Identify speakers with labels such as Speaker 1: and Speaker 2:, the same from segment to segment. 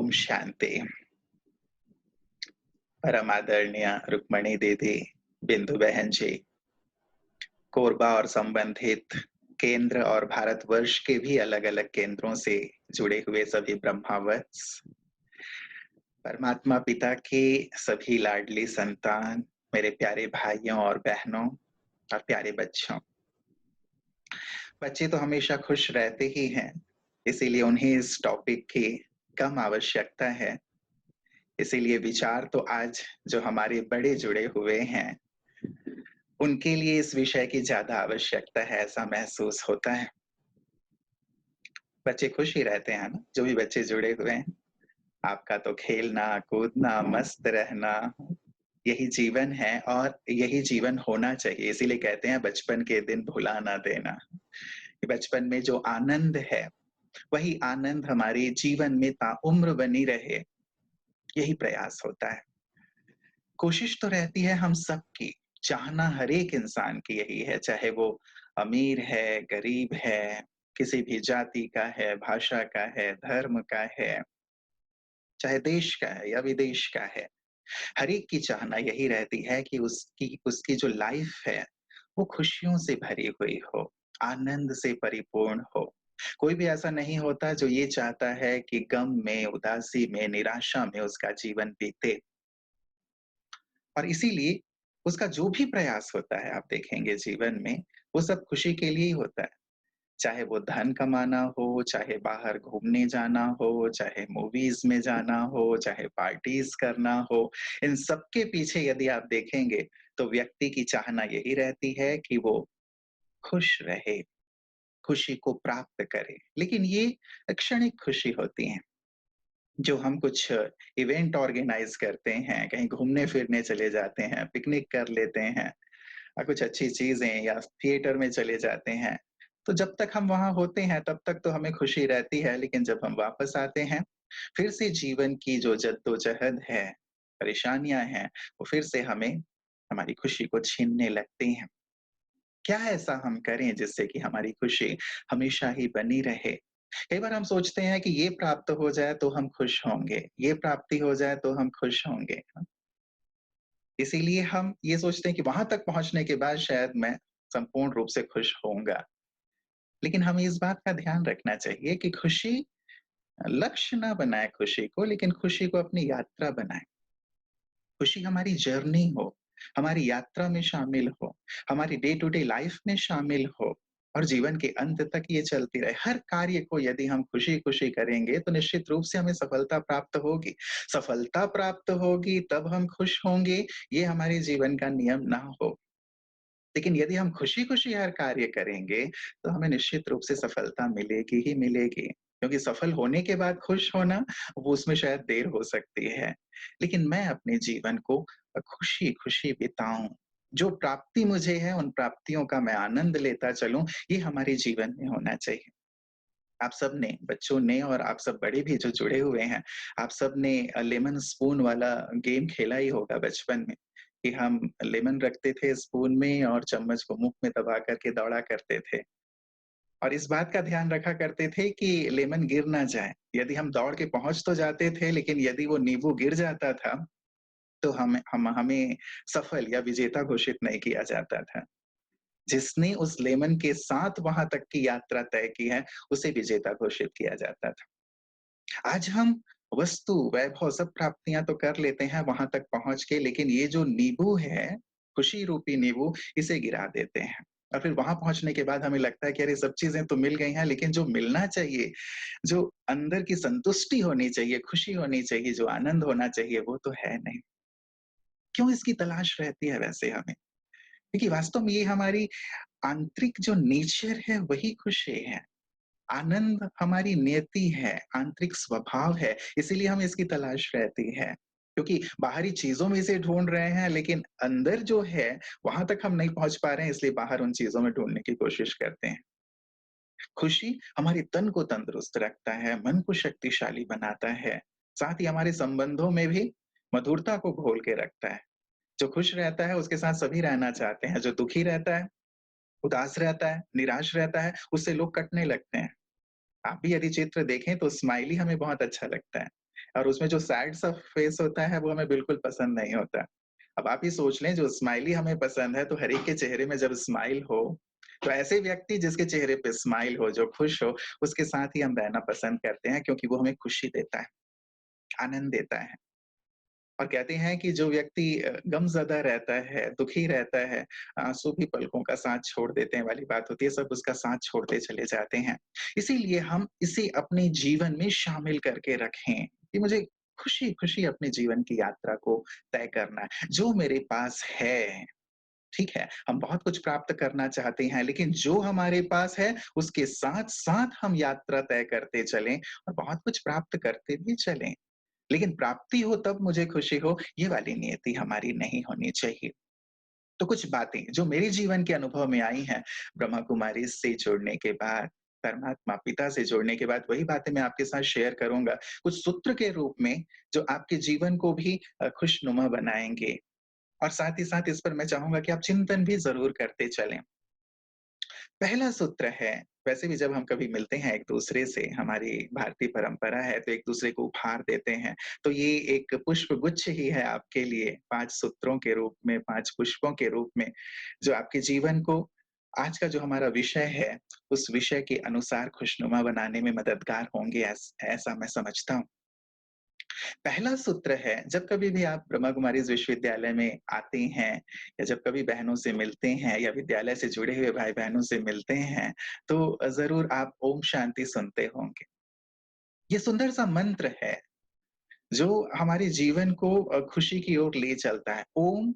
Speaker 1: ओम शांति। परम आदरणीय रुक्मणी दीदी, बिंदु बहन जी, कोरबा और संबंधित केंद्र और भारतवर्ष के भी अलग-अलग केंद्रों से जुड़े हुए सभी ब्रह्मावत्स, परमात्मा पिता के सभी लाडली संतान, मेरे प्यारे भाइयों और बहनों और प्यारे बच्चों। बच्चे तो हमेशा खुश रहते ही हैं, इसीलिए उन्हें इस टॉपिक की कम आवश्यकता है। इसीलिए विचार तो आज जो हमारे बड़े जुड़े हुए हैं, उनके लिए इस विषय की ज्यादा आवश्यकता है, ऐसा महसूस होता है। बच्चे खुश ही रहते हैं ना, जो भी बच्चे जुड़े हुए हैं। आपका तो खेलना, कूदना, मस्त रहना, यही जीवन है और यही जीवन होना चाहिए। इसीलिए कहते हैं बचपन के दिन भुला ना देना। कि बचपन में जो आनंद है, वही आनंद हमारे जीवन में ताउम्र बनी रहे, यही प्रयास होता है। कोशिश तो रहती है हम सबकी, चाहना हर एक इंसान की यही है, चाहे वो अमीर है, गरीब है, किसी भी जाति का है, भाषा का है, धर्म का है, चाहे देश का है या विदेश का है। हर एक की चाहना यही रहती है कि उसकी उसकी जो लाइफ है, वो खुशियों से भरी हुई हो, आनंद से परिपूर्ण हो। कोई भी ऐसा नहीं होता जो ये चाहता है कि गम में, उदासी में, निराशा में उसका जीवन बीते। और इसीलिए उसका जो भी प्रयास होता है, आप देखेंगे जीवन में, वो सब खुशी के लिए ही होता है। चाहे वो धन कमाना हो, चाहे बाहर घूमने जाना हो, चाहे मूवीज में जाना हो, चाहे पार्टीज करना हो, इन सब के पीछे यदि आप देखेंगे तो व्यक्ति की चाहना यही रहती है कि वो खुश रहे, खुशी को प्राप्त करे। लेकिन ये क्षणिक खुशी होती है। जो हम कुछ इवेंट ऑर्गेनाइज करते हैं, कहीं घूमने फिरने चले जाते हैं, पिकनिक कर लेते हैं, कुछ अच्छी चीजें या थिएटर में चले जाते हैं, तो जब तक हम वहां होते हैं तब तक तो हमें खुशी रहती है। लेकिन जब हम वापस आते हैं, फिर से जीवन की जो जद्दोजहद है, परेशानियां हैं, वो फिर से हमें हमारी खुशी को छीनने लगती हैं। क्या ऐसा हम करें जिससे कि हमारी खुशी हमेशा ही बनी रहे? कई बार हम सोचते हैं कि ये प्राप्त हो जाए तो हम खुश होंगे, ये प्राप्ति हो जाए तो हम खुश होंगे। इसीलिए हम ये सोचते हैं कि वहां तक पहुंचने के बाद शायद मैं संपूर्ण रूप से खुश होऊंगा। लेकिन हमें इस बात का ध्यान रखना चाहिए कि खुशी लक्ष्य ना बनाए खुशी को, लेकिन खुशी को अपनी यात्रा बनाए। खुशी हमारी जर्नी हो, हमारी यात्रा में शामिल हो, हमारी डे टू डे लाइफ में शामिल हो और जीवन के अंत तक ये चलती रहे। हर कार्य को यदि हम खुशी-खुशी करेंगे तो निश्चित रूप से हमें सफलता प्राप्त होगी। सफलता प्राप्त होगी तब हम खुश होंगे, ये हमारे जीवन का नियम ना हो। लेकिन यदि हम खुशी-खुशी हर कार्य करेंगे, तो हमें निश्चित रूप से सफलता मिलेगी ही मिलेगी। क्योंकि सफल होने के बाद खुश होना, वो उसमें शायद देर हो सकती है। लेकिन मैं अपने जीवन को खुशी-खुशी बिताऊँ। जो प्राप्ति मुझे है, उन प्राप्तियों का मैं आनंद लेता चलूँ, ये हमारे जीवन में होना चाहिए। आप सबने, बच्चों ने और आप सब बड़े भी जो जुड़े हुए हैं, आप सबने लेमन स्पून वाला गेम खेला ही होगा बचपन में, कि हम लेमन रखते थे स्पून में और चम्मच को मुँह में दबा करके दौड़ा करते थे। और इस बात का ध्यान रखा करते थे कि लेमन गिर ना जाए। यदि हम दौड़ के पहुँच तो जाते थे, लेकिन यदि वो नींबू गिर जाता था, तो हमें सफल या विजेता घोषित नहीं किया जाता था। जिसने उस लेमन के साथ वहां तक की यात्रा तय की है, उसे विजेता घोषित किया जाता था। आज हम वस्तु, वैभव, सब प्राप्तियां तो कर लेते हैं वहां तक पहुंच के, लेकिन ये जो नींबू है, खुशी रूपी नींबू, इसे गिरा देते हैं। और फिर वहां पहुंचने के बाद हमें लगता है कि अरे सब चीजें तो मिल गई हैं, लेकिन जो मिलना चाहिए, जो अंदर की संतुष्टि होनी चाहिए, खुशी होनी चाहिए, जो आनंद होना चाहिए, वो तो है नहीं। क्यों इसकी तलाश रहती है वैसे हमें? क्योंकि वास्तव में ये हमारी आंतरिक जो नेचर है वही खुशी है। आनंद हमारी नियति है, आंतरिक स्वभाव है, इसीलिए हमें इसकी तलाश रहती है। क्योंकि बाहरी चीज़ों में इसे ढूँढ रहे हैं, लेकिन अंदर जो है, वहाँ तक हम नहीं पहुँच पा रहे हैं, इसलिए बाहर उन चीज़ों में ढूँढने की कोशिश करते हैं। खुशी हमारे तन को तंदुरुस्त रखता है, मन को शक्तिशाली बनाता है, साथ ही हमारे संबंधों में भी मधुरता को घोल के रखता है। जो खुश रहता है, उसके साथ सभी रहना चाहते हैं, जो दुखी रहता है, उदास रहता है, निराश रहता है, उससे लोग कटने लगते हैं। आप भी यदि चित्र देखें तो स्माइली हमें बहुत अच्छा लगता है। और उसमें जो सैड सा फेस होता है वो हमें बिल्कुल पसंद नहीं होता। अब आप ही सोच लें जो स्माइली हमें पसंद है तो हर एक के चेहरे में जब स्माइल हो, तो ऐसे व्यक्ति जिसके चेहरे पे स्माइल हो, जो खुश हो, उसके साथ ही हम रहना पसंद करते हैं क्योंकि वो हमें खुशी देता है, आनंद देता है। और कहते हैं कि जो व्यक्ति गमज़दा रहता है, दुखी रहता है, आँसू भी पलकों का साथ छोड़ देते हैं वाली बात होती है, सब उसका साथ छोड़ते चले जाते हैं। इसीलिए हम इसे अपने जीवन में शामिल करके रखें कि मुझे खुशी-खुशी अपने जीवन की यात्रा को तय करना है। जो मेरे पास है, ठीक है, हम बहुत कुछ प्राप्त करना चाहते हैं, लेकिन जो हमारे पास है, उसके साथ-साथ हम यात्रा तय करते चलें और बहुत कुछ प्राप्त करते भी चलें। लेकिन प्राप्ति हो तब मुझे खुशी हो, ये वाली नियति हमारी नहीं होनी चाहिए। तो कुछ बातें जो मेरे जीवन के अनुभव में आई हैं, ब्रह्मा कुमारी से जुड़ने के बाद, परमात्मा पिता से जुड़ने के बाद वही बातें मैं आपके साथ शेयर करूँगा। कुछ सूत्र के रूप में जो आपके जीवन को भी खुशनुमा बनाएँगे और साथ ही साथ इस पर मैं चाहूँगा कि आप चिंतन भी ज़रूर करते चलें। पहला सूत्र है, वैसे भी जब हम कभी मिलते हैं एक-दूसरे से, हमारी भारतीय परंपरा है तो एक-दूसरे को उपहार देते हैं। तो ये एक पुष्प गुच्छ ही है आपके लिए 5 सूत्रों के रूप में, 5 पुष्पों के रूप में, जो आपके जीवन को आज का जो हमारा विषय है, उस विषय के अनुसार खुशनुमा बनाने में मददगार होंगे ऐसा मैं समझता हूँ। पहला सूत्र है, जब कभी भी आप ब्रह्मा कुमारीज़ विश्वविद्यालय में आते हैं या जब कभी बहनों से मिलते हैं या विद्यालय से जुड़े हुए भाई-बहनों से मिलते हैं, तो ज़रूर आप ओम शांति सुनते होंगे। ये सुंदर सा मंत्र है, जो हमारे जीवन को खुशी की ओर ले चलता है। ओम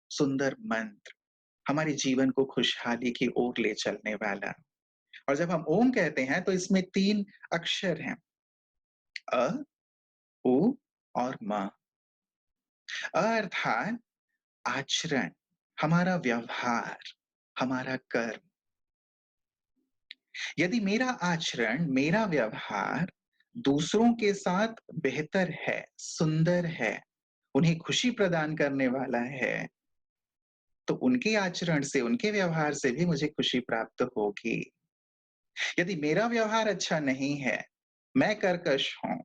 Speaker 1: सुंदर मंत्र, हमारे जीवन को खुशहाली की ओर ले चलने वाला। और जब हम ओम कहते हैं, तो इसमें 3 अक्षर हैं, अ, उ और म। अ अर्थात आचरण, हमारा व्यवहार, हमारा कर्म। यदि मेरा आचरण, मेरा व्यवहार दूसरों के साथ बेहतर है, सुंदर है, उन्हें खुशी प्रदान करने वाला है, तो उनके आचरण से, उनके व्यवहार से भी मुझे खुशी प्राप्त होगी। यदि मेरा व्यवहार अच्छा नहीं है, मैं कर्कश हूँ,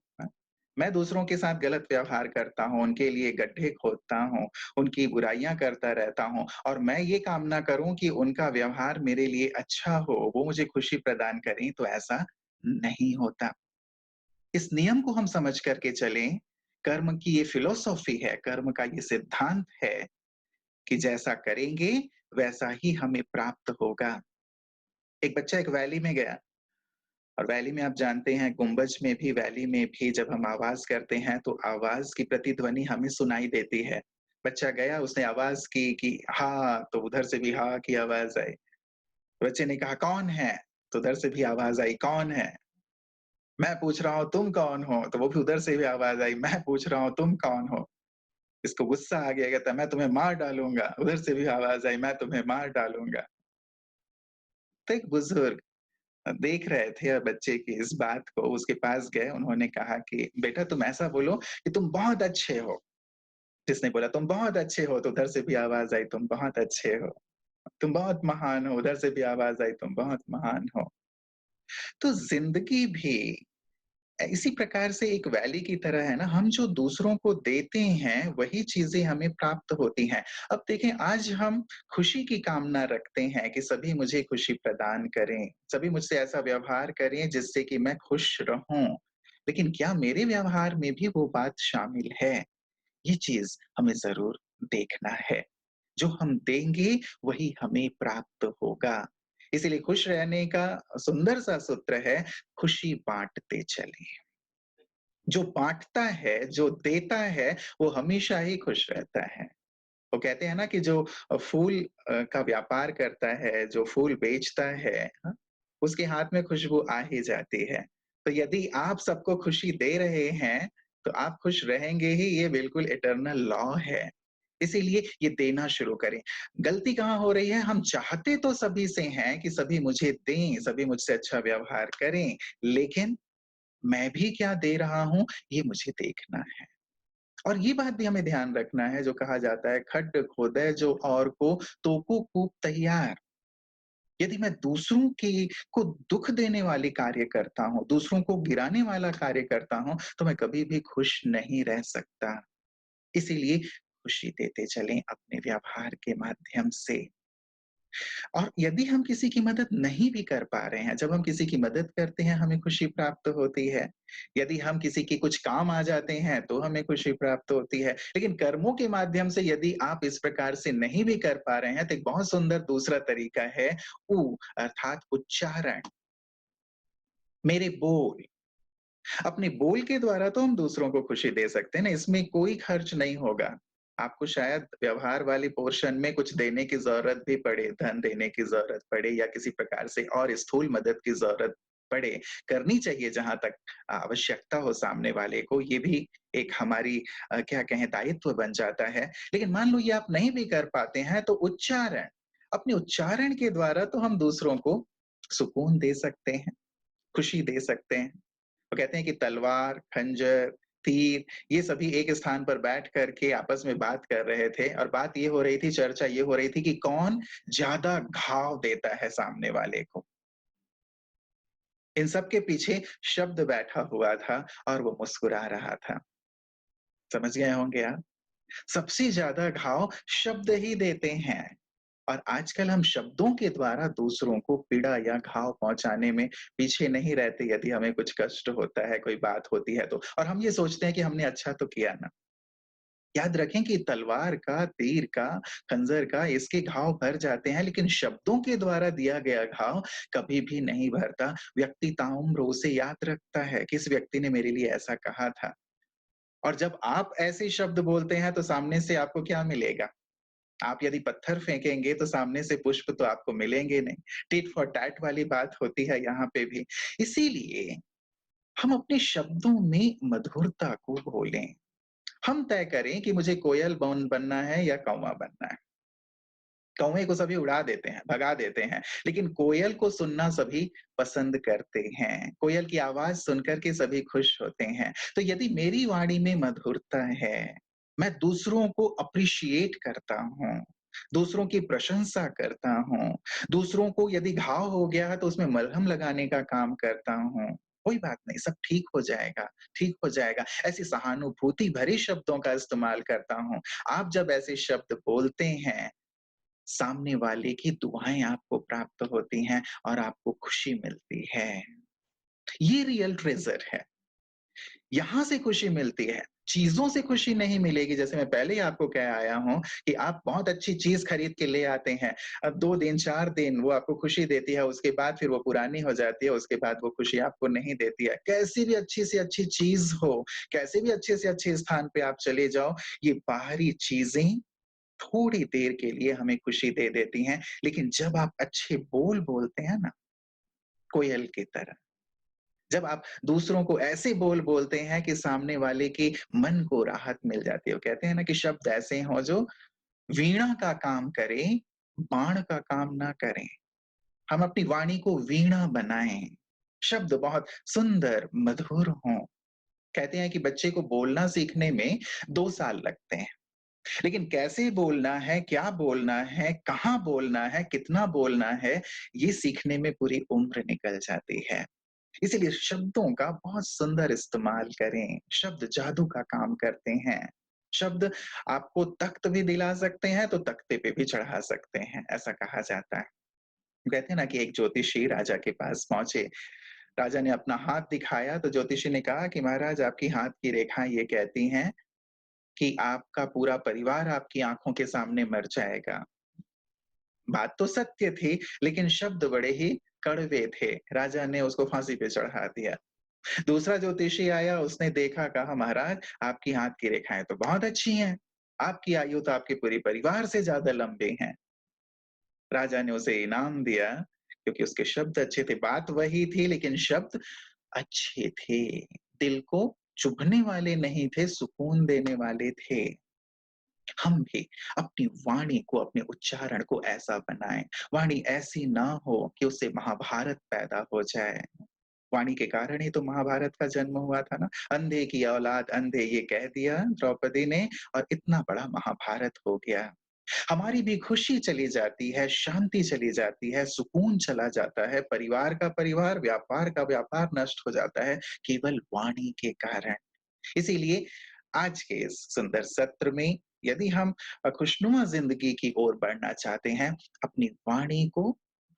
Speaker 1: मैं दूसरों के साथ गलत व्यवहार करता हूँ, उनके लिए गड्ढे खोदता हूँ, उनकी बुराइयाँ करता रहता हूँ और मैं ये कामना करूँ कि उनका व्यवहार मेरे लिए अच्छा हो, वो मुझे खुशी प्रदान करें, तो ऐसा नहीं होता। इस नियम को हम समझ कर के चलें, कर्म की ये फिलॉसफी है, कर्म का ये सिद्धांत है कि जैसा करेंगे, वैसा ही हमें प्राप्त होगा। एक बच्चा एक वैली में गया और वैली में आप जानते हैं गुंबज में भी, वैली में भी जब हम आवाज़ करते हैं तो आवाज़ की प्रतिध्वनि हमें सुनाई देती है। बच्चा गया उसने आवाज़ की कि हाँ, तो उधर से भी हाँ की आवाज़ आई। बच्चे ने कहा कौन है? तो उधर से भी आवाज़ आई कौन है? मैं पूछ रहा हूँ तुम कौन हो? तो वो भी उधर से भी आवाज़ आई मैं पूछ रहा हूँ तुम कौन हो? इसको गुस्सा आ गया कहता है मैं तुम्हें मार डालूँगा। उधर से भी आवाज़ आई मैं तुम्हें मार डालूँगा। तो एक बुजुर्ग देख रहे थे बच्चे की इस बात को, उसके पास गए, उन्होंने कहा कि बेटा तुम ऐसा बोलो कि तुम बहुत अच्छे हो। जिसने बोला तुम बहुत अच्छे हो, तो उधर से भी आवाज़ आई तुम बहुत अच्छे हो। तुम बहुत महान हो, उधर से भी आवाज़ आई तुम बहुत महान हो। तो ज़िंदगी भी इसी प्रकार से एक वैली की तरह है ना, हम जो दूसरों को देते हैं, वही चीज़ें हमें प्राप्त होती हैं। अब देखें आज हम खुशी की कामना रखते हैं कि सभी मुझे खुशी प्रदान करें, सभी मुझसे ऐसा व्यवहार करें जिससे कि मैं खुश रहूँ। लेकिन क्या मेरे व्यवहार में भी वो बात शामिल है? ये चीज़ हमें ज़रूर देखना है। जो हम देंगे, वही हमें प्राप्त होगा। इसीलिए खुश रहने का सुंदर सा सूत्र है, खुशी बाँटते चलें। जो बाँटता है, जो देता है, वो हमेशा ही खुश रहता है। वो कहते हैं ना कि जो फूल का व्यापार करता है, जो फूल बेचता है, हाँ? उसके हाथ में खुशबू आ ही जाती है। तो यदि आप सबको खुशी दे रहे हैं, तो आप खुश रहेंगे ही, ये बिल्कुल इटर्नल लॉ है। इसीलिए ये देना शुरू करें। गलती कहाँ हो रही है? हम चाहते तो सभी से हैं कि सभी मुझे दें, सभी मुझसे अच्छा व्यवहार करें, लेकिन मैं भी क्या दे रहा हूँ, ये मुझे देखना है। और ये बात भी हमें ध्यान रखना है जो कहा जाता है, खड्ड खोदे जो और को, तोकू कूप तैयार। यदि मैं दूसरों की को दुःख देने वाले कार्य करता हूँ, दूसरों को गिराने वाला कार्य करता हूँ, तो मैं कभी भी खुश नहीं रह सकता। इसीलिए खुशी देते चलें अपने व्यवहार के माध्यम से। और यदि हम किसी की मदद नहीं भी कर पा रहे हैं, जब हम किसी की मदद करते हैं, हमें खुशी प्राप्त होती है। यदि हम किसी के कुछ काम आ जाते हैं, तो हमें खुशी प्राप्त होती है। लेकिन कर्मों के माध्यम से यदि आप इस प्रकार से नहीं भी कर पा रहे हैं, तो एक बहुत सुंदर दूसरा तरीका है अर्थात उच्चारण। मेरे बोल, अपने बोल के द्वारा तो हम दूसरों को खुशी दे सकते हैं ना, इसमें कोई खर्च नहीं होगा। आपको शायद व्यवहार वाले पोर्शन में कुछ देने की ज़रूरत भी पड़े, धन देने की ज़रूरत पड़े या किसी प्रकार से और स्थूल मदद की ज़रूरत पड़े, करनी चाहिए जहाँ तक आवश्यकता हो सामने वाले को, ये भी एक हमारी क्या कहें दायित्व बन जाता है। लेकिन मान लो ये आप नहीं भी कर पाते हैं तो उच्चारण, अपने उच्चारण के द्वारा तो हम दूसरों को सुकून दे सकते हैं, खुशी दे सकते हैं। वो कहते हैं कि तलवार, खंजर, तीर ये सभी एक स्थान पर बैठ कर के आपस में बात कर रहे थे और बात ये हो रही थी, चर्चा ये हो रही थी कि कौन ज़्यादा घाव देता है सामने वाले को। इन सब के पीछे शब्द बैठा हुआ था और वो मुस्कुरा रहा था। समझ गए होंगे आप? सबसे ज़्यादा घाव शब्द ही देते हैं। और आजकल हम शब्दों के द्वारा दूसरों को पीड़ा या घाव पहुँचाने में पीछे नहीं रहते यदि हमें कुछ कष्ट होता है, कोई बात होती है तो। और हम ये सोचते हैं कि हमने अच्छा तो किया ना। याद रखें कि तलवार का, तीर का, खंजर का इसके घाव भर जाते हैं लेकिन शब्दों के द्वारा दिया गया घाव कभी भी नहीं भरता। व्यक्ति ताउम्र उसे याद रखता है कि इस व्यक्ति ने मेरे लिए ऐसा कहा था। और जब आप ऐसे शब्द बोलते हैं तो सामने से आपको क्या मिलेगा? आप यदि पत्थर फेंकेंगे तो सामने से पुष्प तो आपको मिलेंगे नहीं। टिट फॉर टैट वाली बात होती है यहाँ पे भी। इसीलिए हम अपने शब्दों में मधुरता को घोलें। हम तय करें कि मुझे कोयल बन बनना है या कौवा बनना है। कौवे को सभी उड़ा देते हैं, भगा देते हैं, लेकिन कोयल को सुनना सभी पसंद करते हैं। कोयल की आवाज़ सुनकर के सभी खुश होते हैं। तो यदि मेरी वाणी में मधुरता है, मैं दूसरों को एप्रिशिएट करता हूँ, दूसरों की प्रशंसा करता हूँ, दूसरों को यदि घाव हो गया है तो उसमें मलहम लगाने का काम करता हूँ, कोई बात नहीं, सब ठीक हो जाएगा, ठीक हो जाएगा। ऐसी सहानुभूति भरे शब्दों का इस्तेमाल करता हूँ। आप जब ऐसे शब्द बोलते हैं सामने वाले की दुआएँ आपको प्राप्त होती हैं और आपको खुशी मिलती है। ये रियल ट्रेज़र है। यहाँ से खुशी मिलती है, चीज़ों से खुशी नहीं मिलेगी। जैसे मैं पहले ही आपको कह आया हूँ कि आप बहुत अच्छी चीज़ खरीद के ले आते हैं। अब 2 दिन, 4 दिन वो आपको खुशी देती है, उसके बाद फिर वो पुरानी हो जाती है, उसके बाद वो खुशी आपको नहीं देती है। कैसी भी अच्छी से अच्छी चीज़ हो, कैसे भी अच्छे से अच्छे स्थान पे आप चले जाओ, ये बाहरी चीज़ें थोड़ी देर के लिए हमें खुशी दे देती हैं, लेकिन जब आप अच्छे बोल बोलते हैं ना, कोयल की तरह, जब आप दूसरों को ऐसे बोल बोलते हैं कि सामने वाले के मन को राहत मिल जाती है। वो कहते हैं ना कि शब्द ऐसे हों जो वीणा का काम करें, बाण का काम ना करें। हम अपनी वाणी को वीणा बनाएँ, शब्द बहुत सुंदर, मधुर हों। कहते हैं कि बच्चे को बोलना सीखने में 2 साल लगते हैं। लेकिन कैसे बोलना है, क्या बोलना है, कहाँ बोलना है, कितना बोलना है, ये सीखने में पूरी उम्र निकल जाती है। इसीलिए शब्दों का बहुत सुंदर इस्तेमाल करें। शब्द जादू का काम करते हैं। शब्द आपको तख्त भी दिला सकते हैं, तो तख्ते पे भी चढ़ा सकते हैं, ऐसा कहा जाता है। कहते हैं ना कि एक ज्योतिषी राजा के पास पहुँचे। राजा ने अपना हाथ दिखाया, तो ज्योतिषी ने कहा कि महाराज आपकी हाथ की रेखाएँ ये कहती हैं कि आपका पूरा परिवार आपकी आँखों के सामने मर जाएगा। बात तो सत्य थी, लेकिन शब्द बड़े ही कड़वे थे। राजा ने उसको फांसी पे चढ़ा दिया। दूसरा ज्योतिषी आया, उसने देखा, कहा महाराज आपकी हाथ की रेखाएँ तो बहुत अच्छी हैं। आपकी आयु तो आपके पूरे परिवार से ज़्यादा लंबे हैं। राजा ने उसे इनाम दिया क्योंकि उसके शब्द अच्छे थे। बात वही थी लेकिन शब्द अच्छे थे। दिल को चुभने वाले नहीं थे, सुकून देने वाले थे। हम भी अपनी वाणी को, अपने उच्चारण को ऐसा बनाएँ, वाणी ऐसी ना हो कि उससे महाभारत पैदा हो जाए। वाणी के कारण ही तो महाभारत का जन्म हुआ था ना। अंधे की औलाद अंधे ये कह दिया द्रौपदी ने और इतना बड़ा महाभारत हो गया। हमारी भी खुशी चली जाती है, शांति चली जाती है, सुकून चला जाता है, परिवार का परिवार, व्यापार का व्यापार नष्ट हो जाता है, केवल वाणी के कारण। इसीलिए आज के इस सुंदर सत्र में यदि हम खुशनुमा ज़िंदगी की ओर बढ़ना चाहते हैं, अपनी वाणी को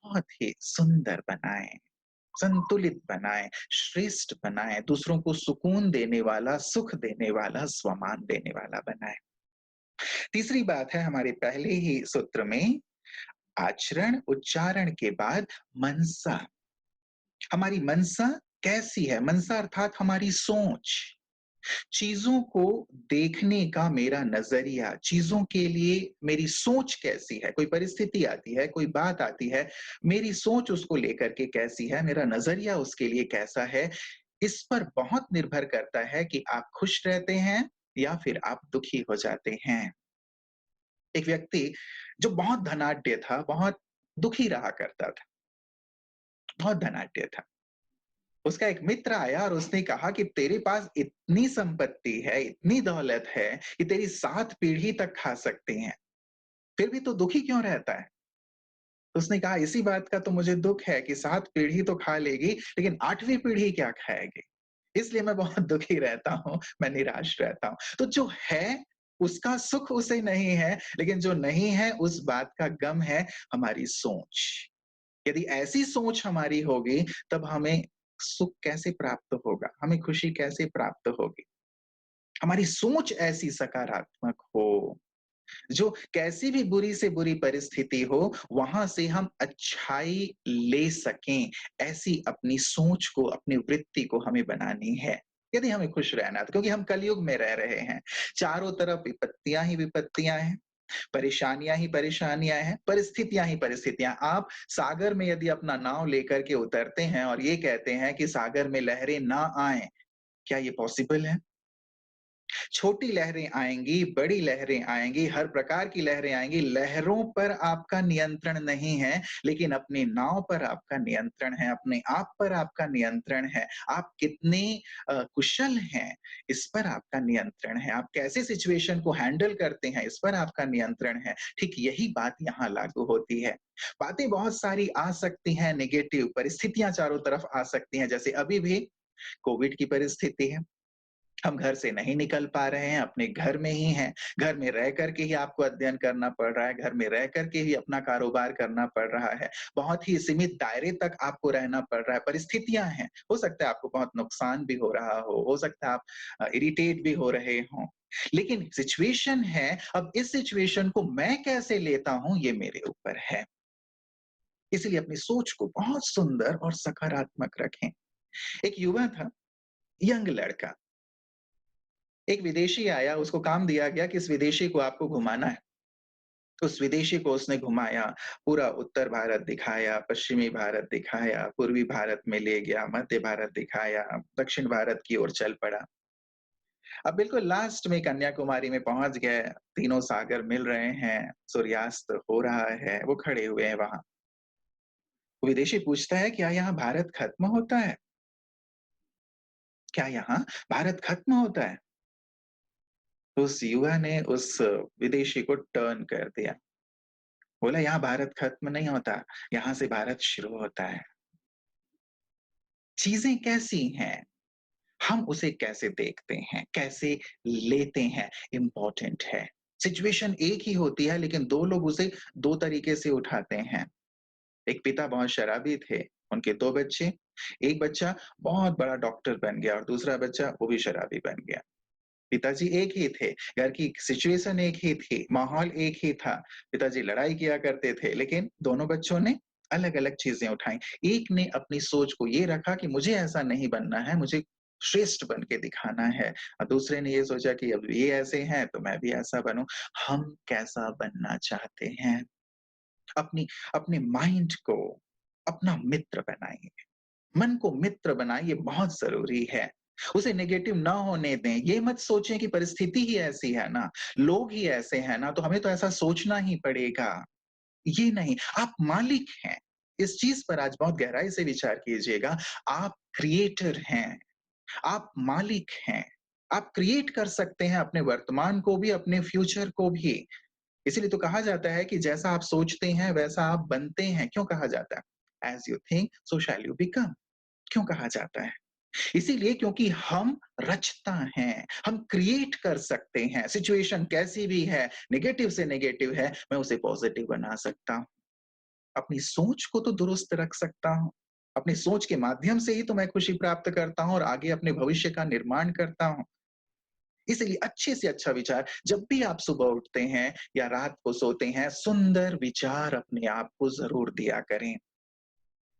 Speaker 1: बहुत ही सुंदर बनाएँ, संतुलित बनाएँ, श्रेष्ठ बनाएँ, दूसरों को सुकून देने वाला, सुख देने वाला, स्वमान देने वाला बनाएँ। तीसरी बात है हमारे पहले ही सूत्र में, आचरण, उच्चारण के बाद मनसा। हमारी मनसा कैसी है? मनसा अर्थात हमारी सोच। चीज़ों को देखने का मेरा नज़रिया, चीज़ों के लिए मेरी सोच कैसी है? कोई परिस्थिति आती है, कोई बात आती है, मेरी सोच उसको लेकर के कैसी है, मेरा नज़रिया उसके लिए कैसा है? इस पर बहुत निर्भर करता है कि आप खुश रहते हैं या फिर आप दुखी हो जाते हैं। एक व्यक्ति जो बहुत धनाढ्य था, बहुत दुखी रहा करता था, बहुत धनाढ्य था। उसका एक मित्र आया और उसने कहा कि तेरे पास इतनी संपत्ति है, इतनी दौलत है कि तेरी 7 पीढ़ी तक खा सकते हैं, फिर भी तू दुखी क्यों रहता है? तो उसने कहा इसी बात का तो मुझे दुःख है कि 7 पीढ़ी तो खा लेगी, लेकिन 8वीं पीढ़ी क्या खाएगी? इसलिए मैं बहुत दुखी रहता हूँ, मैं निराश रहता हूँ। तो जो है, उसका सुख उसे नहीं है, लेकिन जो नहीं है, उस बात का गम है हमारी सोच। यदि ऐसी सोच हमारी होगी, तब हमें सुख कैसे प्राप्त होगा? हमें खुशी कैसे प्राप्त होगी? हमारी सोच ऐसी सकारात्मक हो, जो कैसी भी बुरी से बुरी परिस्थिति हो, वहाँ से हम अच्छाई ले सकें, ऐसी अपनी सोच को, अपनी वृत्ति को हमें बनानी है। यदि हमें खुश रहना है तो, क्योंकि हम कलयुग में रह रहे हैं। चारों तरफ विपत्तियाँ ही विपत्तियाँ हैं, परेशानियाँ ही परेशानियाँ हैं, परिस्थितियाँ ही परिस्थितियाँ। आप सागर में यदि अपना नाव लेकर के उतरते हैं और ये कहते हैं कि सागर में लहरें ना आएँ, क्या ये पॉसिबल है? छोटी लहरें आएँगी, बड़ी लहरें आएँगी, हर प्रकार की लहरें आएँगी। लहरों पर आपका नियंत्रण नहीं है, लेकिन अपनी नाव पर आपका नियंत्रण है, अपने आप पर आपका नियंत्रण है। आप कितने कुशल हैं, इस पर आपका नियंत्रण है। आप कैसे सिचुएशन को हैंडल करते हैं, इस पर आपका नियंत्रण है। ठीक यही बात यहाँ लागू होती है। बातें बहुत सारी आ सकती हैं नेगेटिव, परिस्थितियाँ चारों तरफ आ सकती हैं, जैसे अभी भी कोविड की परिस्थिति है। हम घर से नहीं निकल पा रहे हैं, अपने घर में ही हैं। घर में रह कर के ही आपको अध्ययन करना पड़ रहा है, घर में रह कर के ही अपना कारोबार करना पड़ रहा है। बहुत ही सीमित दायरे तक आपको रहना पड़ रहा है, परिस्थितियाँ हैं। हो सकता है आपको बहुत नुकसान भी हो रहा हो सकता है आप इरिटेट भी हो रहे हों। लेकिन सिचुएशन है, अब इस सिचुएशन को मैं कैसे लेता हूँ, ये मेरे ऊपर है। इसलिए अपनी सोच को बहुत सुंदर और सकारात्मक रखें। एक युवा था, यंग लड़का। एक विदेशी आया, उसको काम दिया गया कि इस विदेशी को आपको घुमाना है। उस विदेशी को उसने घुमाया, पूरा उत्तर भारत दिखाया, पश्चिमी भारत दिखाया, पूर्वी भारत में ले गया, मध्य भारत दिखाया, दक्षिण भारत की ओर चल पड़ा। अब बिल्कुल लास्ट में कन्याकुमारी में पहुँच गए, तीनों सागर मिल रहे हैं, सूर्यास्त हो रहा है, वो खड़े हुए हैं वहाँ। वो विदेशी पूछता है, "क्या यहाँ भारत खत्म होता है? क्या यहाँ भारत खत्म होता है?" तो उस युवा ने उस विदेशी को टर्न कर दिया। बोला यहाँ भारत खत्म नहीं होता, यहाँ से भारत शुरू होता है। चीज़ें कैसी हैं, हम उसे कैसे देखते हैं, कैसे लेते हैं, इम्पोर्टेंट है। सिचुएशन एक ही होती है लेकिन 2 लोग उसे 2 तरीके से उठाते हैं। एक पिता बहुत शराबी थे, उनके 2 बच्चे, एक बच्चा बहुत बड़ा डॉक्टर बन गया और दूसरा बच्चा वो भी शराबी बन गया। पिताजी एक ही थे, घर की सिचुएशन एक ही थी, माहौल एक ही था। पिताजी लड़ाई किया करते थे, लेकिन दोनों बच्चों ने अलग-अलग चीज़ें उठाई। एक ने अपनी सोच को ये रखा कि मुझे ऐसा नहीं बनना है, मुझे श्रेष्ठ बन के दिखाना है और दूसरे ने ये सोचा कि अब ये ऐसे हैं, तो मैं भी ऐसा बनूँ। हम कैसा बनना चाहते हैं? अपनी अपने माइंड को अपना मित्र बनाइए। मन को मित्र बनाइए बहुत ज़रूरी है। उसे नेगेटिव ना होने दें। ये मत सोचें कि परिस्थिति ही ऐसी है ना, लोग ही ऐसे हैं ना, तो हमें तो ऐसा सोचना ही पड़ेगा। ये नहीं, आप मालिक हैं। इस चीज़ पर आज बहुत गहराई से विचार कीजिएगा। आप क्रिएटर हैं, आप मालिक हैं। आप क्रिएट कर सकते हैं अपने वर्तमान को भी, अपने फ्यूचर को भी। इसीलिए तो कहा जाता है कि जैसा आप सोचते हैं वैसा आप बनते हैं। क्यों कहा जाता है? As you think so shall you become. क्यों कहा जाता है? इसीलिए क्योंकि हम रचता हैं, हम क्रिएट कर सकते हैं। सिचुएशन कैसी भी है, नेगेटिव से नेगेटिव है, मैं उसे पॉजिटिव बना सकता हूँ। अपनी सोच को तो दुरुस्त रख सकता हूँ। अपनी सोच के माध्यम से ही तो मैं खुशी प्राप्त करता हूँ और आगे अपने भविष्य का निर्माण करता हूँ। इसलिए अच्छे से अच्छा विचार जब भी आप सुबह उठते हैं या रात को सोते हैं, सुंदर विचार अपने आप को ज़रूर दिया करें।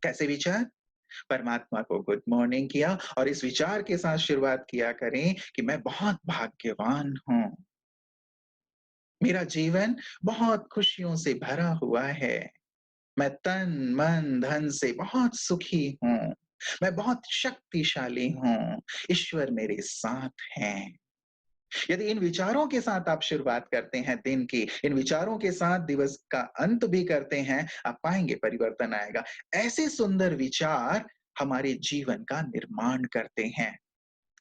Speaker 1: कैसे विचार? परमात्मा को गुड मॉर्निंग किया और इस विचार के साथ शुरुआत किया करें कि मैं बहुत भाग्यवान हूँ। मेरा जीवन बहुत खुशियों से भरा हुआ है। मैं तन, मन, धन से बहुत सुखी हूँ। मैं बहुत शक्तिशाली हूँ। ईश्वर मेरे साथ हैं। यदि इन विचारों के साथ आप शुरुआत करते हैं दिन की, इन विचारों के साथ दिवस का अंत भी करते हैं, आप पाएँगे परिवर्तन आएगा। ऐसे सुंदर विचार हमारे जीवन का निर्माण करते हैं।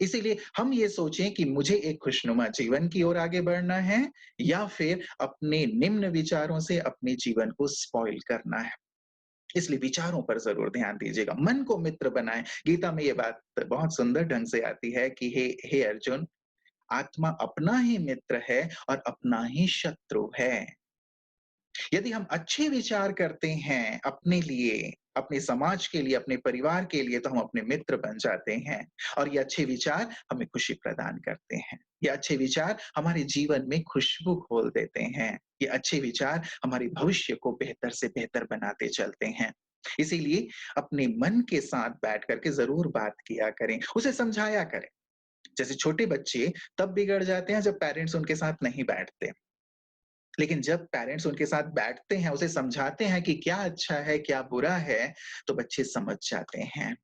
Speaker 1: इसीलिए हम ये सोचें कि मुझे एक खुशनुमा जीवन की ओर आगे बढ़ना है या फिर अपने निम्न विचारों से अपने जीवन को स्पॉइल करना है। इसलिए विचारों पर ज़रूर ध्यान दीजिएगा। मन को मित्र बनाएँ। गीता में ये बात बहुत सुंदर ढंग से आती है कि हे हे अर्जुन, आत्मा अपना ही मित्र है और अपना ही शत्रु है। यदि हम अच्छे विचार करते हैं अपने लिए, अपने समाज के लिए, अपने परिवार के लिए, तो हम अपने मित्र बन जाते हैं और ये अच्छे विचार हमें खुशी प्रदान करते हैं। ये अच्छे विचार हमारे जीवन में खुशबू घोल देते हैं। ये अच्छे विचार हमारे भविष्य को बेहतर से बेहतर बनाते चलते हैं। इसीलिए अपने मन के साथ बैठ कर के ज़रूर बात किया करें, उसे समझाया करें। जैसे छोटे बच्चे तब बिगड़ जाते हैं जब पेरेंट्स उनके साथ नहीं बैठते। लेकिन जब पेरेंट्स उनके साथ बैठते हैं, उसे समझाते हैं कि क्या अच्छा है, क्या बुरा है, तो बच्चे समझ जाते हैं।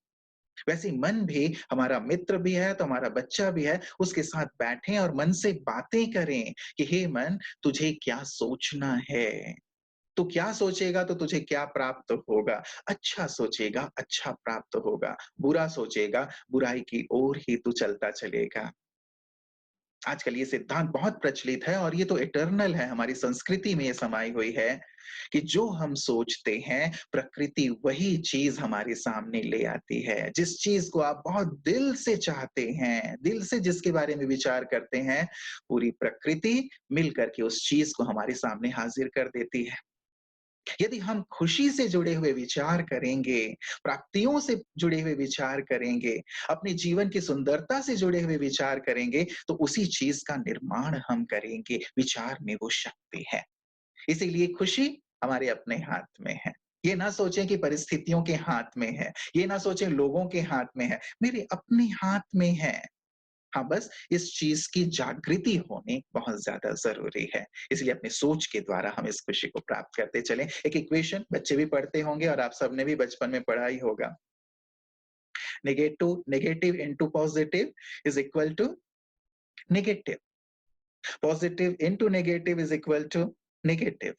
Speaker 1: वैसे ही मन भी हमारा मित्र भी है, तो हमारा बच्चा भी है, उसके साथ बैठें और मन से बातें करें कि हे मन, तुझे क्या सोचना है? तू क्या सोचेगा तो तुझे क्या प्राप्त होगा? अच्छा सोचेगा, अच्छा प्राप्त होगा। बुरा सोचेगा, बुराई की ओर ही तू चलता चलेगा। आजकल ये सिद्धांत बहुत प्रचलित है और ये तो इटर्नल है, हमारी संस्कृति में ये समाई हुई है कि जो हम सोचते हैं, प्रकृति वही चीज़ हमारे सामने ले आती है। जिस चीज़ को आप बहुत दिल से चाहते हैं, दिल से जिसके बारे में विचार करते हैं, पूरी प्रकृति मिल कर के उस चीज़ को हमारे सामने हाज़िर कर देती है। यदि हम खुशी से जुड़े हुए विचार करेंगे, प्राप्तियों से जुड़े हुए विचार करेंगे, अपने जीवन की सुंदरता से जुड़े हुए विचार करेंगे, तो उसी चीज़ का निर्माण हम करेंगे। विचार में वो शक्ति है। इसीलिए खुशी हमारे अपने हाथ में है। ये ना सोचें कि परिस्थितियों के हाथ में है, ये ना सोचें लोगों के हाथ में है, मेरे अपने हाथ में है। हाँ, बस इस चीज़ की जागृति होनी बहुत ज़्यादा ज़रूरी है। इसलिए अपनी सोच के द्वारा हम इस खुशी को प्राप्त करते चलें। एक इक्वेशन बच्चे भी पढ़ते होंगे और आप सबने भी बचपन में पढ़ा ही होगा। Negative into positive is equal to negative. Positive into negative is equal to negative.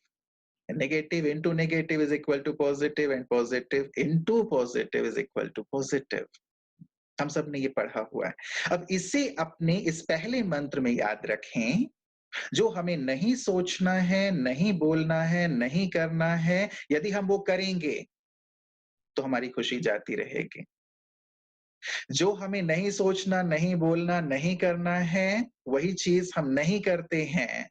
Speaker 1: Negative into negative is equal to positive and positive into positive is equal to positive. हम सब ने ये पढ़ा हुआ है। अब इसे अपने इस पहले मंत्र में याद रखें, जो हमें नहीं सोचना है, नहीं बोलना है, नहीं करना है, यदि हम वो करेंगे, तो हमारी खुशी जाती रहेगी। जो हमें नहीं सोचना, नहीं बोलना, नहीं करना है, वही चीज़ हम नहीं करते हैं,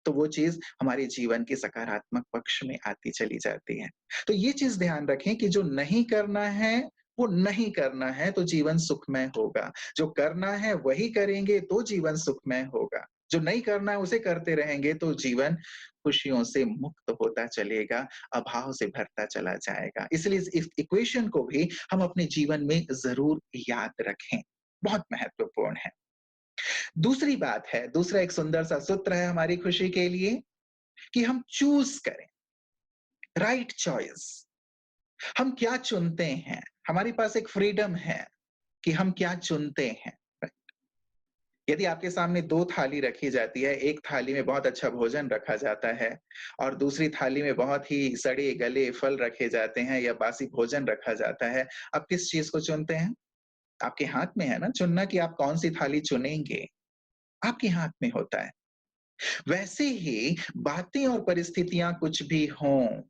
Speaker 1: तो वो चीज़ हमारे जीवन के सकारात्मक पक्ष में आती चली जाती है। तो ये चीज़ ध्यान रखें कि जो नहीं करना है, वो नहीं करना है, तो जीवन सुखमय होगा। जो करना है, वही करेंगे, तो जीवन सुखमय होगा। जो नहीं करना है, उसे करते रहेंगे, तो जीवन खुशियों से मुक्त होता चलेगा, अभाव से भरता चला जाएगा। इसलिए इस इक्वेशन को भी हम अपने जीवन में ज़रूर याद रखें, बहुत महत्वपूर्ण है। दूसरी बात है, दूसरा एक सुंदर सा सूत्र है हमारी खुशी के लिए कि हम चूज़ करें, राइट चॉइस। हम क्या चुनते हैं? हमारे पास एक फ्रीडम है कि हम क्या चुनते हैं। यदि आपके सामने 2 थाली रखी जाती है, एक थाली में बहुत अच्छा भोजन रखा जाता है और दूसरी थाली में बहुत ही सड़े-गले फल रखे जाते हैं या बासी भोजन रखा जाता है, आप किस चीज़ को चुनते हैं? आपके हाथ में है ना चुनना कि आप कौन-सी थाली चुनेंगे, आपके हाथ में होता है। वैसे ही बातें और परिस्थितियाँ कुछ भी हों,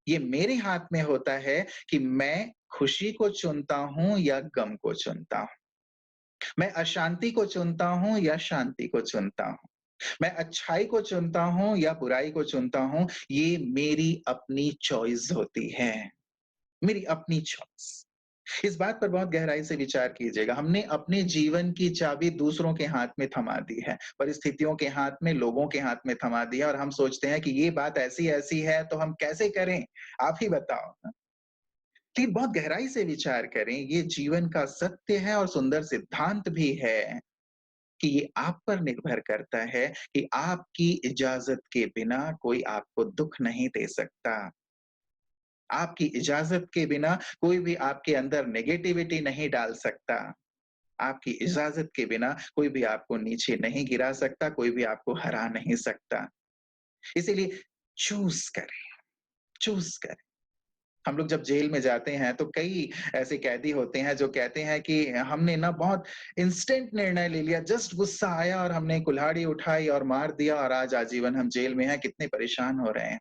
Speaker 1: ये मेरे हाथ में होता है कि मैं खुशी को चुनता हूँ या गम को चुनता हूँ। मैं अशांति को चुनता हूँ या शांति को चुनता हूँ। मैं अच्छाई को चुनता हूँ या बुराई को चुनता हूँ, ये मेरी अपनी चॉइस होती है, मेरी अपनी चॉइस। इस बात पर बहुत गहराई से विचार कीजिएगा। हमने अपने जीवन की चाबी दूसरों के हाथ में थमा दी है, परिस्थितियों के हाथ में, लोगों के हाथ में थमा दी है और हम सोचते हैं कि ये बात ऐसी-ऐसी है तो हम कैसे करें? आप ही बताओ। लेकिन बहुत गहराई से विचार करें, ये जीवन का सत्य है और सुंदर सिद्धांत भी है कि ये आप पर निर्भर करता है कि आपकी इजाज़त के बिना कोई आपको दुःख नहीं दे सकता। आपकी इजाज़त के बिना कोई भी आपके अंदर नेगेटिविटी नहीं डाल सकता। आपकी इजाज़त के बिना कोई भी आपको नीचे नहीं गिरा सकता, कोई भी आपको हरा नहीं सकता। इसीलिए चूज़ करें, चूज़ करें। हम लोग जब जेल में जाते हैं तो कई ऐसे कैदी होते हैं जो कहते हैं कि हमने ना बहुत इंस्टेंट निर्णय ले लिया, जस्ट गुस्सा आया और हमने कुल्हाड़ी उठाई और मार दिया और आज आजीवन हम जेल में हैं, कितने परेशान हो रहे हैं।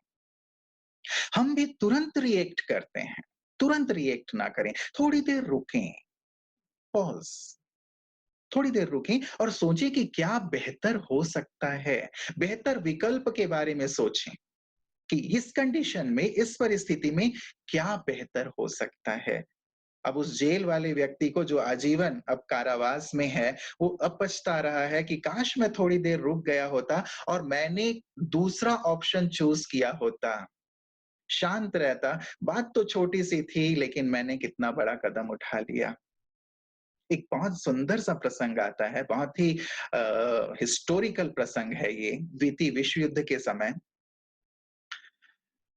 Speaker 1: हम भी तुरंत रिएक्ट करते हैं, तुरंत रिएक्ट ना करें, थोड़ी देर रुकें, पॉज़, थोड़ी देर रुकें और सोचें कि क्या बेहतर हो सकता है? बेहतर विकल्प के बारे में सोचें कि इस कंडीशन में, इस परिस्थिति में क्या बेहतर हो सकता है? अब उस जेल वाले व्यक्ति को जो आजीवन अब कारावास में है, वो अब पछता रहा है कि काश मैं थोड़ी देर रुक गया होता और मैंने दूसरा ऑप्शन चूज़ किया होता, शांत रहता। बात तो छोटी-सी थी लेकिन मैंने कितना बड़ा कदम उठा लिया। एक बहुत सुंदर सा प्रसंग आता है, बहुत ही हिस्टोरिकल प्रसंग है ये, द्वितीय विश्व युद्ध के समय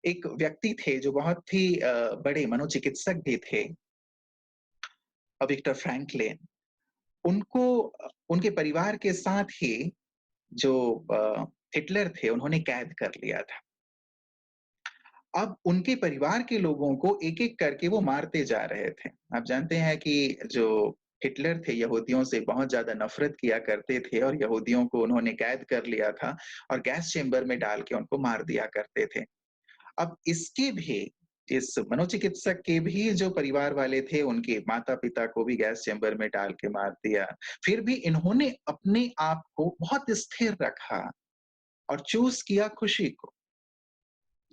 Speaker 1: एक व्यक्ति थे जो बहुत ही बड़े मनोचिकित्सक भी थे, विक्टर फ्रैंकलिन। उनको उनके परिवार के साथ ही जो हिटलर थे उन्होंने कैद कर लिया था। अब उनके परिवार के लोगों को एक-एक करके वो मारते जा रहे थे। आप जानते हैं कि जो हिटलर थे यहूदियों से बहुत ज़्यादा नफ़रत किया करते थे और यहूदियों को उन्होंने कैद कर लिया था और गैस चेंबर में डाल के उनको मार दिया करते थे। अब इसके भी इस मनोचिकित्सक के भी जो परिवार वाले थे, उनके माता-पिता को भी गैस चेंबर में डाल के मार दिया। फिर भी इन्होंने अपने आप को बहुत स्थिर रखा और चूज़ किया खुशी को,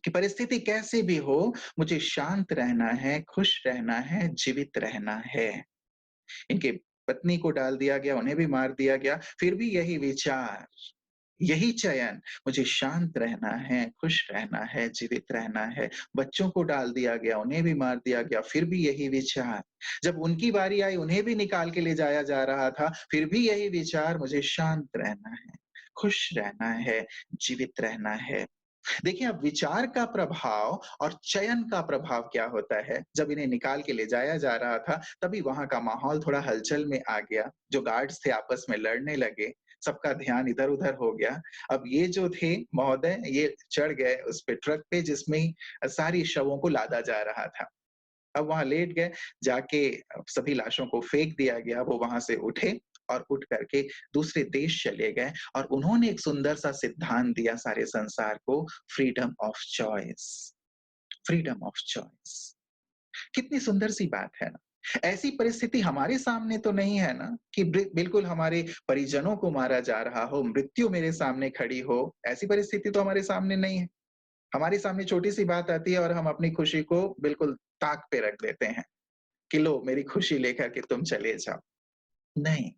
Speaker 1: कि परिस्थिति कैसी भी हो, मुझे शांत रहना है, खुश रहना है, जीवित रहना है। इनके पत्नी को डाल दिया गया, उन्हें भी मार दिया गया, फिर भी यही विचार, यही चयन, मुझे शांत रहना है, खुश रहना है, जीवित रहना है। बच्चों को डाल दिया गया, उन्हें भी मार दिया गया, फिर भी यही विचार। जब उनकी बारी आई, उन्हें भी निकाल के ले जाया जा रहा था, फिर भी यही विचार, मुझे शांत रहना है, खुश रहना है, जीवित रहना है। देखिए, अब विचार का प्रभाव और चयन का प्रभाव क्या होता है, जब इन्हें निकाल के ले जाया जा रहा था, तभी वहाँ का माहौल थोड़ा हलचल में आ गया। जो गार्ड्स थे आपस में लड़ने लगे, सबका ध्यान इधर-उधर हो गया। अब ये जो थे महोदय, ये चढ़ गए उस पे ट्रक पे जिसमें सारी शवों को लादा जा रहा था। अब वहाँ लेट गए, जाके सभी लाशों को फेंक दिया गया, वो वहाँ से उठे और उठ करके दूसरे देश चले गए और उन्होंने एक सुंदर सा सिद्धांत दिया सारे संसार को, freedom of choice, freedom of choice. कितनी सुंदर सी बात है ना? ऐसी परिस्थिति हमारे सामने तो नहीं है ना कि बिल्कुल हमारे परिजनों को मारा जा रहा हो, मृत्यु मेरे सामने खड़ी हो, ऐसी परिस्थिति तो हमारे सामने नहीं है। हमारे सामने छोटी-सी बात आती है और हम अपनी खुशी को बिल्कुल ताक पे रख देते हैं, कि लो मेरी खुशी लेकर के तुम चले जाओ। नहीं,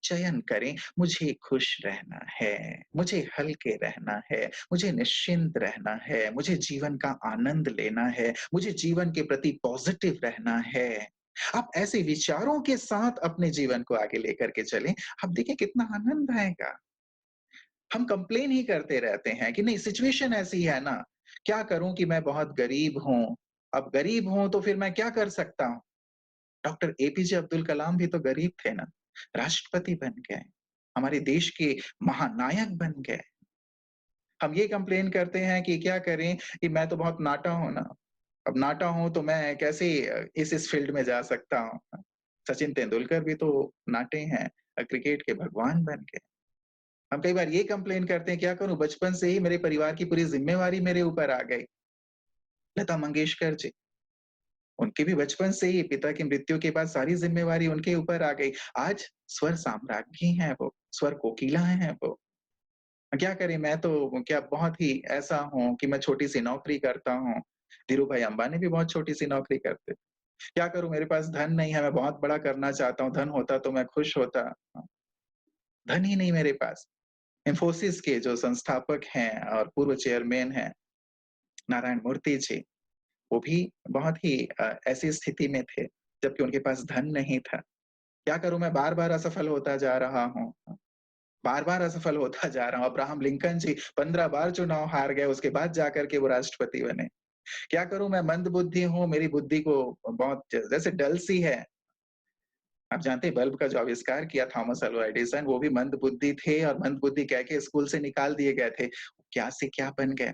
Speaker 1: चयन करें, मुझे खुश रहना है, मुझे हल्के रहना है, मुझे निश्चिंत रहना है, मुझे जीवन का आनंद लेना है, मुझे जीवन के प्रति पॉज़िटिव रहना है। आप ऐसे विचारों के साथ अपने जीवन को आगे लेकर के चलें, आप देखिए कितना आनंद आएगा। हम कंप्लेन ही करते रहते हैं कि नहीं सिचुएशन ऐसी है ना, क्या करूँ कि मैं बहुत गरीब हूँ, अब गरीब हूँ तो फिर मैं क्या कर सकता हूँ? डॉक्टर एपीजे अब्दुल कलाम भी तो गरीब थे ना, राष्ट्रपति बन गए, हमारे देश के महानायक बन गए। हम ये कंप्लेन करते हैं कि क्या करें कि मैं तो बहुत नाटा हूँ ना, अब नाटा हूँ तो मैं कैसे इस फील्ड में जा सकता हूँ। सचिन तेंदुलकर भी तो नाटे हैं, क्रिकेट के भगवान बन गए। हम कई बार ये कंप्लेन करते हैं, क्या करूँ बचपन से ही मेरे परिवार की पूरी ज़िम्मेवारी मेरे ऊपर आ गई। लता मंगेशकर जी, उनके भी बचपन से ही पिता की मृत्यु के बाद सारी ज़िम्मेवारी उनके ऊपर आ गई। आज स्वर साम्राज्ञी हैं वो, स्वर कोकिलाएँ हैं वो। क्या करें, मैं तो क्या बहुत ही ऐसा हूँ कि मैं छोटी-सी नौकरी करता हूँ। धीरूभाई अंबानी भी बहुत छोटी-सी नौकरी करते। क्या करूँ, मेरे पास धन नहीं है, मैं बहुत बड़ा करना चाहता हूँ, धन होता तो मैं खुश होता। धन ही नहीं मेरे पास। इन्फोसिस के जो संस्थापक हैं और पूर्व चेयरमैन हैं, नारायण मूर्ति जी, वो भी बहुत ही ऐसी स्थिति में थे, जबकि उनके पास धन नहीं था। क्या करूँ, मैं बार-बार असफल होता जा रहा हूँ। बार-बार असफल होता जा रहा हूँ। अब्राहम लिंकन जी 15 बार चुनाव हार गए, उसके बाद जाकर के वो राष्ट्रपति बने। क्या करूँ, मैं मंदबुद्धि हूँ, मेरी बुद्धि को बहुत जैसे डल सी है। आप जानते हैं बल्ब का जो आविष्कार किया थॉमस अल्वा एडिसन, वो भी मंदबुद्धि थे और मंदबुद्धि कह के स्कूल से निकाल दिए गए थे। क्या से क्या बन गए।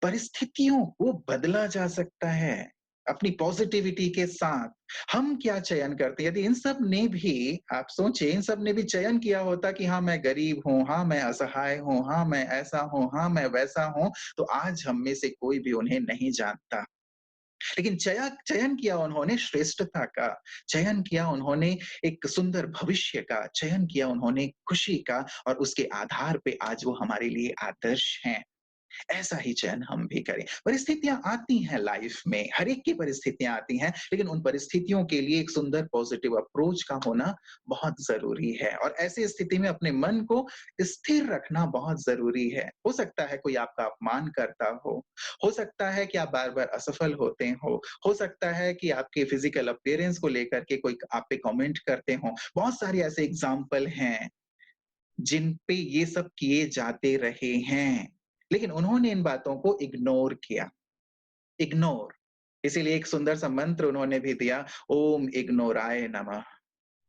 Speaker 1: परिस्थितियों को बदला जा सकता है, अपनी पॉज़िटिविटी के साथ। हम क्या चयन करते हैं? यदि इन सब ने भी आप सोचिए, इन सब ने भी चयन किया होता कि हाँ, मैं गरीब हूँ, हाँ, मैं असहाय हूँ, हाँ, मैं ऐसा हूँ, हाँ, मैं वैसा हूँ, तो आज हम में से कोई भी उन्हें नहीं जानता। लेकिन चयन किया उन्होंने श्रेष्ठता का, चयन किया उन्होंने एक सुंदर भविष्य का, चयन किया उन्होंने खुशी का और उसके आधार पे आज वो हमारे लिए आदर्श हैं। ऐसा ही चयन हम भी करें। परिस्थितियाँ आती हैं लाइफ में, हर एक की परिस्थितियाँ आती हैं, लेकिन उन परिस्थितियों के लिए एक सुंदर पॉजिटिव अप्रोच का होना बहुत ज़रूरी है और ऐसी स्थिति में अपने मन को स्थिर रखना बहुत ज़रूरी है। हो सकता है कोई आपका अपमान करता हो सकता है कि आप बार-बार असफल होते हो सकता है कि आपके फिज़िकल अपीयरेंस को लेकर के कोई आप पे कमेंट करते हों। बहुत सारे ऐसे एग्ज़ाम्पल हैं जिन पे ये सब किए जाते रहे हैं, लेकिन उन्होंने इन बातों को इग्नोर किया, इग्नोर। इसीलिए एक सुंदर सा मंत्र उन्होंने भी दिया, ओम इग्नोराय नमः।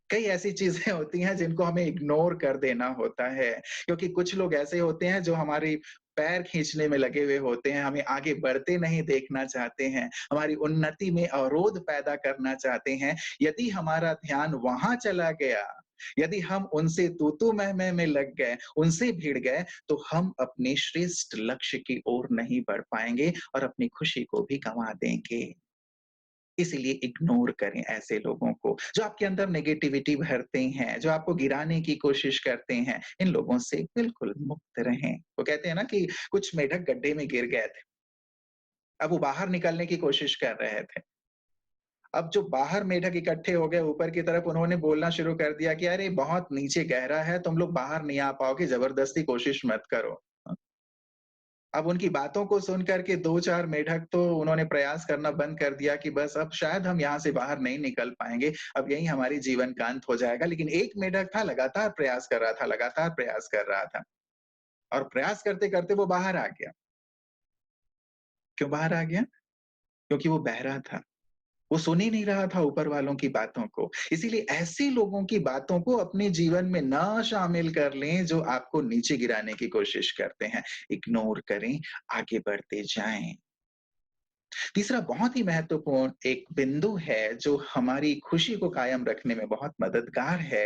Speaker 1: कई ऐसी चीज़ें होती हैं जिनको हमें इग्नोर कर देना होता है, क्योंकि कुछ लोग ऐसे होते हैं जो हमारी पैर खींचने में लगे हुए होते हैं, हमें आगे बढ़ते नहीं देखना चाहते हैं, हमारी उन्नति में अवरोध पैदा करना चाहते हैं। यदि हमारा ध्यान वहाँ चला गया, यदि हम उनसे तू-तू मैं-मैं में लग गए, उनसे भिड़ गए, तो हम अपने श्रेष्ठ लक्ष्य की ओर नहीं बढ़ पाएँगे और अपनी खुशी को भी गँवा देंगे। इसीलिए इग्नोर करें ऐसे लोगों को, जो आपके अंदर नेगेटिविटी भरते हैं, जो आपको गिराने की कोशिश करते हैं, इन लोगों से बिल्कुल मुक्त रहें। वो कहते हैं ना कि कुछ मेढक गड्ढे में गिर गए थे, अब वो बाहर निकलने की कोशिश कर रहे थे। अब जो बाहर मेढक इकट्ठे हो गए ऊपर की तरफ, उन्होंने बोलना शुरू कर दिया कि अरे बहुत नीचे गहरा है, तुम लोग बाहर नहीं आ पाओगे, ज़बरदस्ती कोशिश मत करो। अब उनकी बातों को सुन कर के 2-4 मेढक तो उन्होंने प्रयास करना बंद कर दिया कि बस अब शायद हम यहाँ से बाहर नहीं निकल पाएँगे, अब यहीं हमारी जीवन का अंत हो जाएगा। लेकिन एक मेढक था लगातार प्रयास कर रहा था, लगातार प्रयास कर रहा था और प्रयास करते-करते वो बाहर आ गया। क्यों बाहर आ गया? क्योंकि वो बहरा था। वो सुन ही नहीं रहा था ऊपर वालों की बातों को। इसीलिए ऐसे लोगों की बातों को अपने जीवन में ना शामिल कर लें जो आपको नीचे गिराने की कोशिश करते हैं। इग्नोर करें, आगे बढ़ते जाएँ। तीसरा बहुत ही महत्वपूर्ण एक बिंदु है जो हमारी खुशी को कायम रखने में बहुत मददगार है,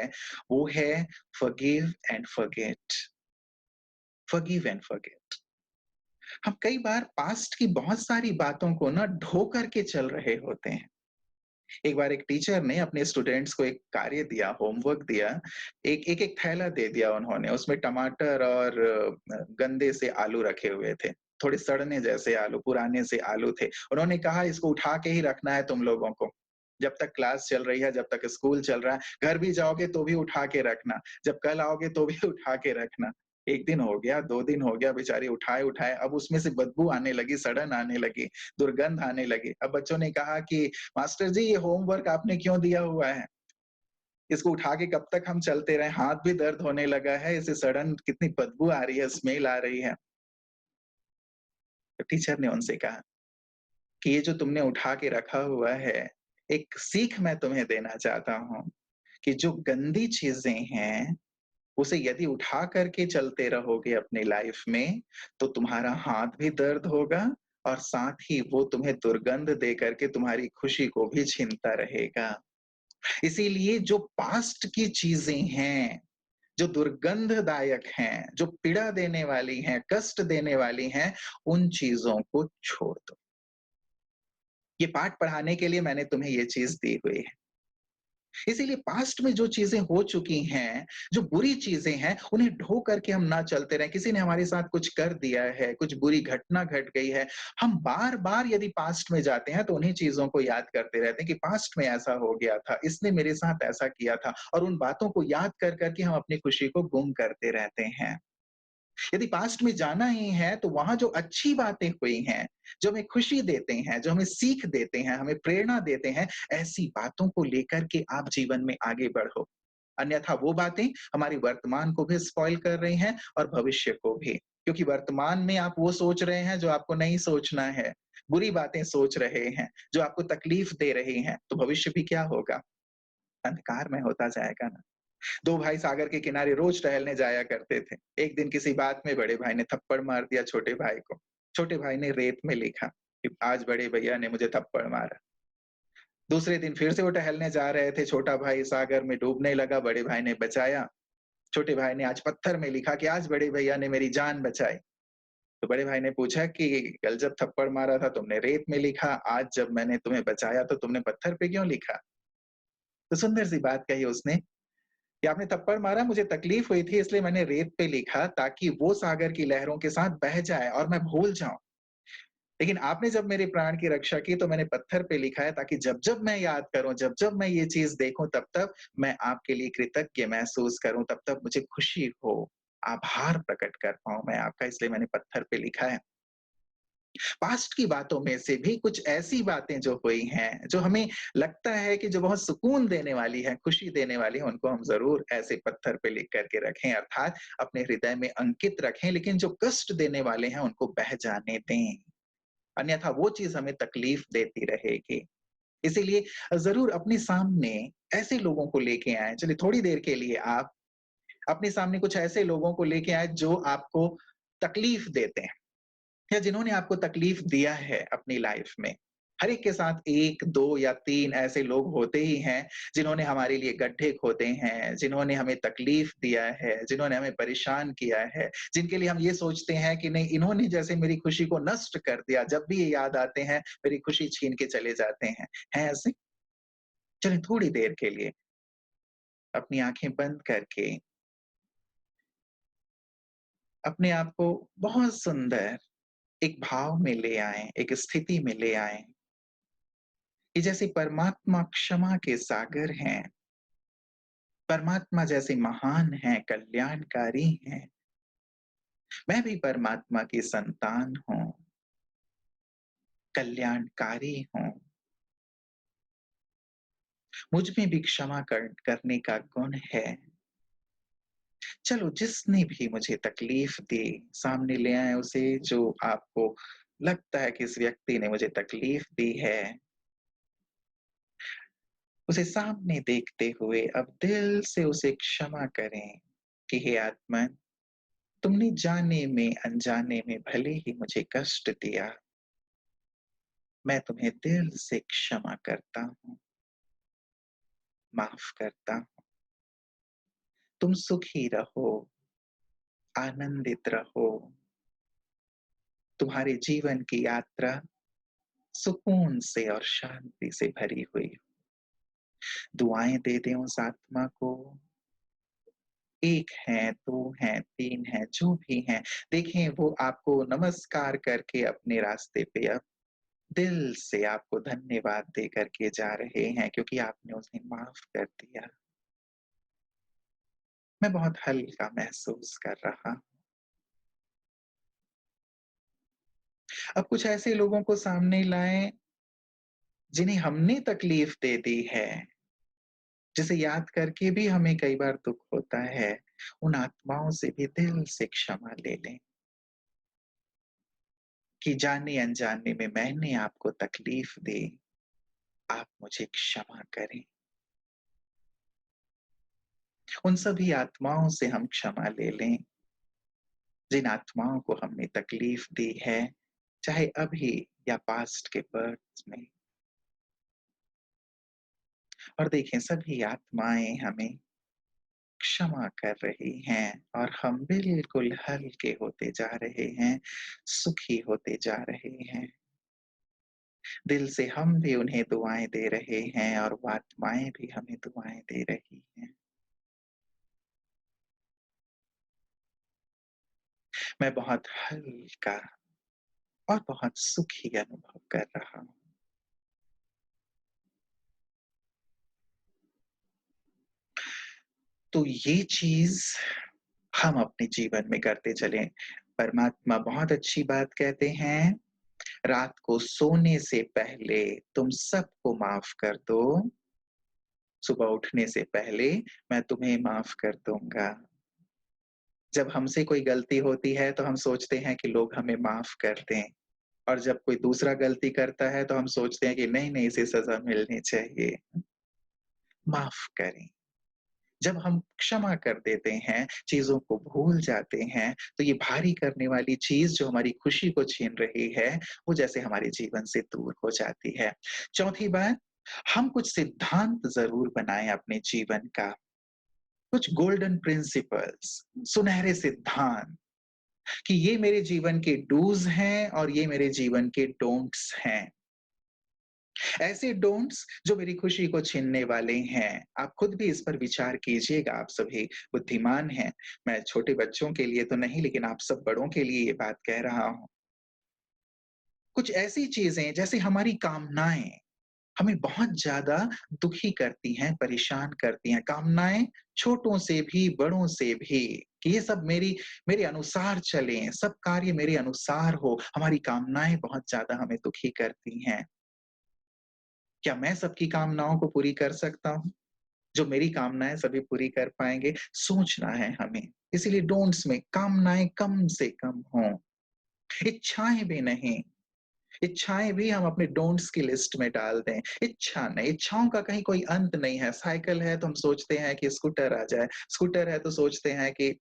Speaker 1: वो है forgive and forget, forgive and forget. हम कई बार पास्ट की बहुत सारी बातों को ना ढो करके चल रहे होते हैं। एक बार एक टीचर ने अपने स्टूडेंट्स को एक कार्य दिया, होमवर्क दिया, एक-एक थैला दे दिया उन्होंने, उसमें टमाटर और गंदे से आलू रखे हुए थे। थोड़े सड़ने जैसे आलू, पुराने से आलू थे। उन्होंने कहा इसको उठा के ही रखना है तुम लोगों को। जब तक क्लास चल रही है, जब तक स्कूल चल रहा है, घर भी जाओगे तो भी उठा के रखना, जब कल आओगे तो भी उठा के रखना। 1 दिन हो गया, 2 दिन हो गया, बेचारे उठाए-उठाए, अब उसमें से बदबू आने लगी, सड़न आने लगी, दुर्गंध आने लगी। अब बच्चों ने कहा कि मास्टर जी ये होमवर्क आपने क्यों दिया हुआ है? इसको उठा के कब तक हम चलते रहें? हाथ भी दर्द होने लगा है, इससे सडन कितनी बदबू आ रही है, स्मेल आ रही है। तो टीचर ने उनसे कहा कि ये जो तुमने उठा के रखा हुआ है, एक सीख मैं तुम्हें देना चाहता हूँ कि जो गंदी चीज़ें हैं, उसे यदि उठा कर के चलते रहोगे अपनी लाइफ में, तो तुम्हारा हाथ भी दर्द होगा और साथ ही वो तुम्हें दुर्गंध दे करके तुम्हारी खुशी को भी छीनता रहेगा। इसीलिए जो पास्ट की चीज़ें हैं, जो दुर्गंधदायक हैं, जो पीड़ा देने वाली हैं, कष्ट देने वाली हैं, उन चीज़ों को छोड़ दो। ये पाठ पढ़ाने के लिए मैंने तुम्हें ये चीज़ दी हुई है। इसीलिए पास्ट में जो चीज़ें हो चुकी हैं, जो बुरी चीज़ें हैं, उन्हें ढो करके हम ना चलते रहें। किसी ने हमारे साथ कुछ कर दिया है, कुछ बुरी घटना घट गई है, हम बार-बार यदि पास्ट में जाते हैं, तो उन्हीं चीज़ों को याद करते रहते हैं कि पास्ट में ऐसा हो गया था, इसने मेरे साथ ऐसा किया था और उन बातों को याद कर कर के हम अपनी खुशी को गुम करते रहते हैं। यदि पास्ट में जाना ही है तो वहां जो अच्छी बातें हुई हैं, जो हमें खुशी देते हैं, जो हमें सीख देते हैं, हमें प्रेरणा देते हैं, ऐसी बातों को लेकर के आप जीवन में आगे बढ़ो। अन्यथा वो बातें हमारी वर्तमान को भी स्पॉइल कर रही हैं और भविष्य को भी, क्योंकि वर्तमान में आप वो सोच रहे हैं जो आपको नहीं सोचना है, बुरी बातें सोच रहे हैं जो आपको तकलीफ दे रही हैं, तो भविष्य भी क्या होगा? अंधकार में होता जाएगा ना। 2 भाई सागर के किनारे रोज टहलने जाया करते थे। एक दिन किसी बात में बड़े भाई ने थप्पड़ मार दिया छोटे भाई को। छोटे भाई ने रेत में लिखा कि आज बड़े भैया ने मुझे थप्पड़ मारा। दूसरे दिन फिर से वो टहलने जा रहे थे, छोटा भाई सागर में डूबने लगा, बड़े भाई ने बचाया। छोटे भाई ने आज पत्थर में लिखा कि आज बड़े भैया ने मेरी जान बचाई। तो बड़े भाई ने पूछा कि कल जब थप्पड़ मारा था तुमने रेत में लिखा, आज जब मैंने तुम्हें बचाया तो तुमने पत्थर पे क्यों लिखा? तो सुंदर सी बात कही उसने कि आपने थप्पड़ मारा, मुझे तकलीफ हुई थी इसलिए मैंने रेत पे लिखा ताकि वो सागर की लहरों के साथ बह जाए और मैं भूल जाऊँ। लेकिन आपने जब मेरे प्राण की रक्षा की तो मैंने पत्थर पे लिखा है ताकि जब-जब मैं याद करूँ, जब-जब मैं ये चीज़ देखूँ तब-तब मैं आपके लिए कृतज्ञ महसूस करूँ, तब-तब मुझे खुशी हो, आभार प्रकट कर पाऊँ मैं आपका, इसलिए मैंने पत्थर पे लिखा है। पास्ट की बातों में से भी कुछ ऐसी बातें जो हुई हैं, जो हमें लगता है कि जो बहुत सुकून देने वाली है, खुशी देने वाली है, उनको हम ज़रूर ऐसे पत्थर पे लिख कर के रखें, अर्थात अपने हृदय में अंकित रखें, लेकिन जो कष्ट देने वाले हैं, उनको बह जाने दें। अन्यथा वो चीज़ हमें तकलीफ देती रहेगी। इसीलिए ज़रूर अपने सामने ऐसे लोगों को लेके आएँ, चलिए थोड़ी देर के लिए आप अपने सामने कुछ ऐसे लोगों को लेके आएँ, जो आपको तकलीफ देते हैं। या जिन्होंने आपको तकलीफ दिया है अपनी लाइफ में। हर एक के साथ 1, 2 या 3 ऐसे लोग होते ही हैं, जिन्होंने हमारे लिए गड्ढे खोदे हैं, जिन्होंने हमें तकलीफ दिया है, जिन्होंने हमें परेशान किया है, जिनके लिए हम ये सोचते हैं कि नहीं इन्होंने जैसे मेरी खुशी को नष्ट कर दिया, जब भी ये याद आते हैं, मेरी खुशी छीन के चले जाते हैं। हैं ऐसे? चलिए थोड़ी देर के लिए अपनी आँखें बंद करके अपने आप को बहुत सुंदर एक भाव में ले आएँ, एक स्थिति में ले आएँ कि जैसे परमात्मा क्षमा के सागर हैं, परमात्मा जैसे महान हैं, कल्याणकारी हैं, मैं भी परमात्मा की संतान हूँ, कल्याणकारी हूँ, मुझ में भी क्षमा करने का गुण है। चलो जिसने भी मुझे तकलीफ दी, सामने ले आएँ उसे जो आपको लगता है कि इस व्यक्ति ने मुझे तकलीफ दी है, उसे सामने देखते हुए अब दिल से उसे क्षमा करें कि हे आत्मा तुमने जाने में अनजाने में भले ही मुझे कष्ट दिया, मैं तुम्हें दिल से क्षमा करता हूँ, माफ करता हूँ। तुम सुखी रहो, आनंदित रहो, तुम्हारे जीवन की यात्रा सुकून से और शांति से भरी हुई हो। दुआएं दे दें उस आत्मा को, 1 हैं, 2 हैं, 3 हैं, जो भी हैं, देखें वो आपको नमस्कार करके अपने रास्ते पे अब दिल से आपको धन्यवाद दे करके जा रहे हैं क्योंकि आपने उन्हें माफ कर दिया। मैं बहुत हल्का महसूस कर रहा हूँ। अब कुछ ऐसे लोगों को सामने लाएँ जिन्हें हमने तकलीफ दे दी है, जिसे याद करके भी हमें कई बार दुःख होता है, उन आत्माओं से भी दिल से क्षमा ले लें कि जाने-अनजाने में मैंने आपको तकलीफ दी, आप मुझे क्षमा करें। उन सभी आत्माओं से हम क्षमा ले लें जिन आत्माओं को हमने तकलीफ दी है, चाहे अभी या पास्ट के बर्थ में। और देखें सभी आत्माएँ हमें क्षमा कर रही हैं और हम बिल्कुल हल्के होते जा रहे हैं, सुखी होते जा रहे हैं। दिल से हम भी उन्हें दुआएँ दे रहे हैं और वो आत्माएँ भी हमें दुआएँ दे रही हैं। मैं बहुत हल्का और बहुत सुखी अनुभव कर रहा हूँ। तो ये चीज़ हम अपने जीवन में करते चलें। परमात्मा बहुत अच्छी बात कहते हैं, रात को सोने से पहले तुम सबको माफ़ कर दो, सुबह उठने से पहले मैं तुम्हें माफ़ कर दूँगा। जब हमसे कोई गलती होती है तो हम सोचते हैं कि लोग हमें माफ़ कर दें और जब कोई दूसरा गलती करता है तो हम सोचते हैं कि नहीं-नहीं इसे सज़ा मिलनी चाहिए। माफ़ करें। जब हम क्षमा कर देते हैं, चीज़ों को भूल जाते हैं, तो ये भारी करने वाली चीज़ जो हमारी खुशी को छीन रही है, वो जैसे हमारे जीवन से दूर हो जाती है। चौथी बात, हम कुछ सिद्धांत ज़रूर बनाएँ अपने जीवन का, कुछ गोल्डन प्रिंसिपल्स, सुनहरे सिद्धांत कि ये मेरे जीवन के डूज़ हैं और ये मेरे जीवन के डोंट्स हैं। ऐसे डोंट्स जो मेरी खुशी को छीनने वाले हैं। आप खुद भी इस पर विचार कीजिएगा, आप सभी बुद्धिमान हैं। मैं छोटे बच्चों के लिए तो नहीं लेकिन आप सब बड़ों के लिए ये बात कह रहा हूँ। कुछ ऐसी चीज़ें जैसे हमारी कामनाएँ हमें बहुत ज़्यादा दुखी करती हैं, परेशान करती हैं। कामनाएँ छोटों से भी, बड़ों से भी कि ये सब मेरे अनुसार चलें, सब कार्य मेरे अनुसार हो। हमारी कामनाएँ बहुत ज़्यादा हमें दुखी करती हैं। क्या मैं सबकी कामनाओं को पूरी कर सकता हूँ? जो मेरी कामनाएँ सभी पूरी कर पाएँगे, सोचना है हमें। इसीलिए डोंट्स में कामनाएँ कम से कम हों, इच्छाएँ भी नहीं। इच्छाएँ भी हम अपने डोंट्स की लिस्ट में डाल दें। इच्छा नहीं, इच्छाओं का कहीं कोई अंत नहीं है। साइकिल है तो हम सोचते हैं कि स्कूटर आ जाए, स्कूटर है तो सोचते हैं कि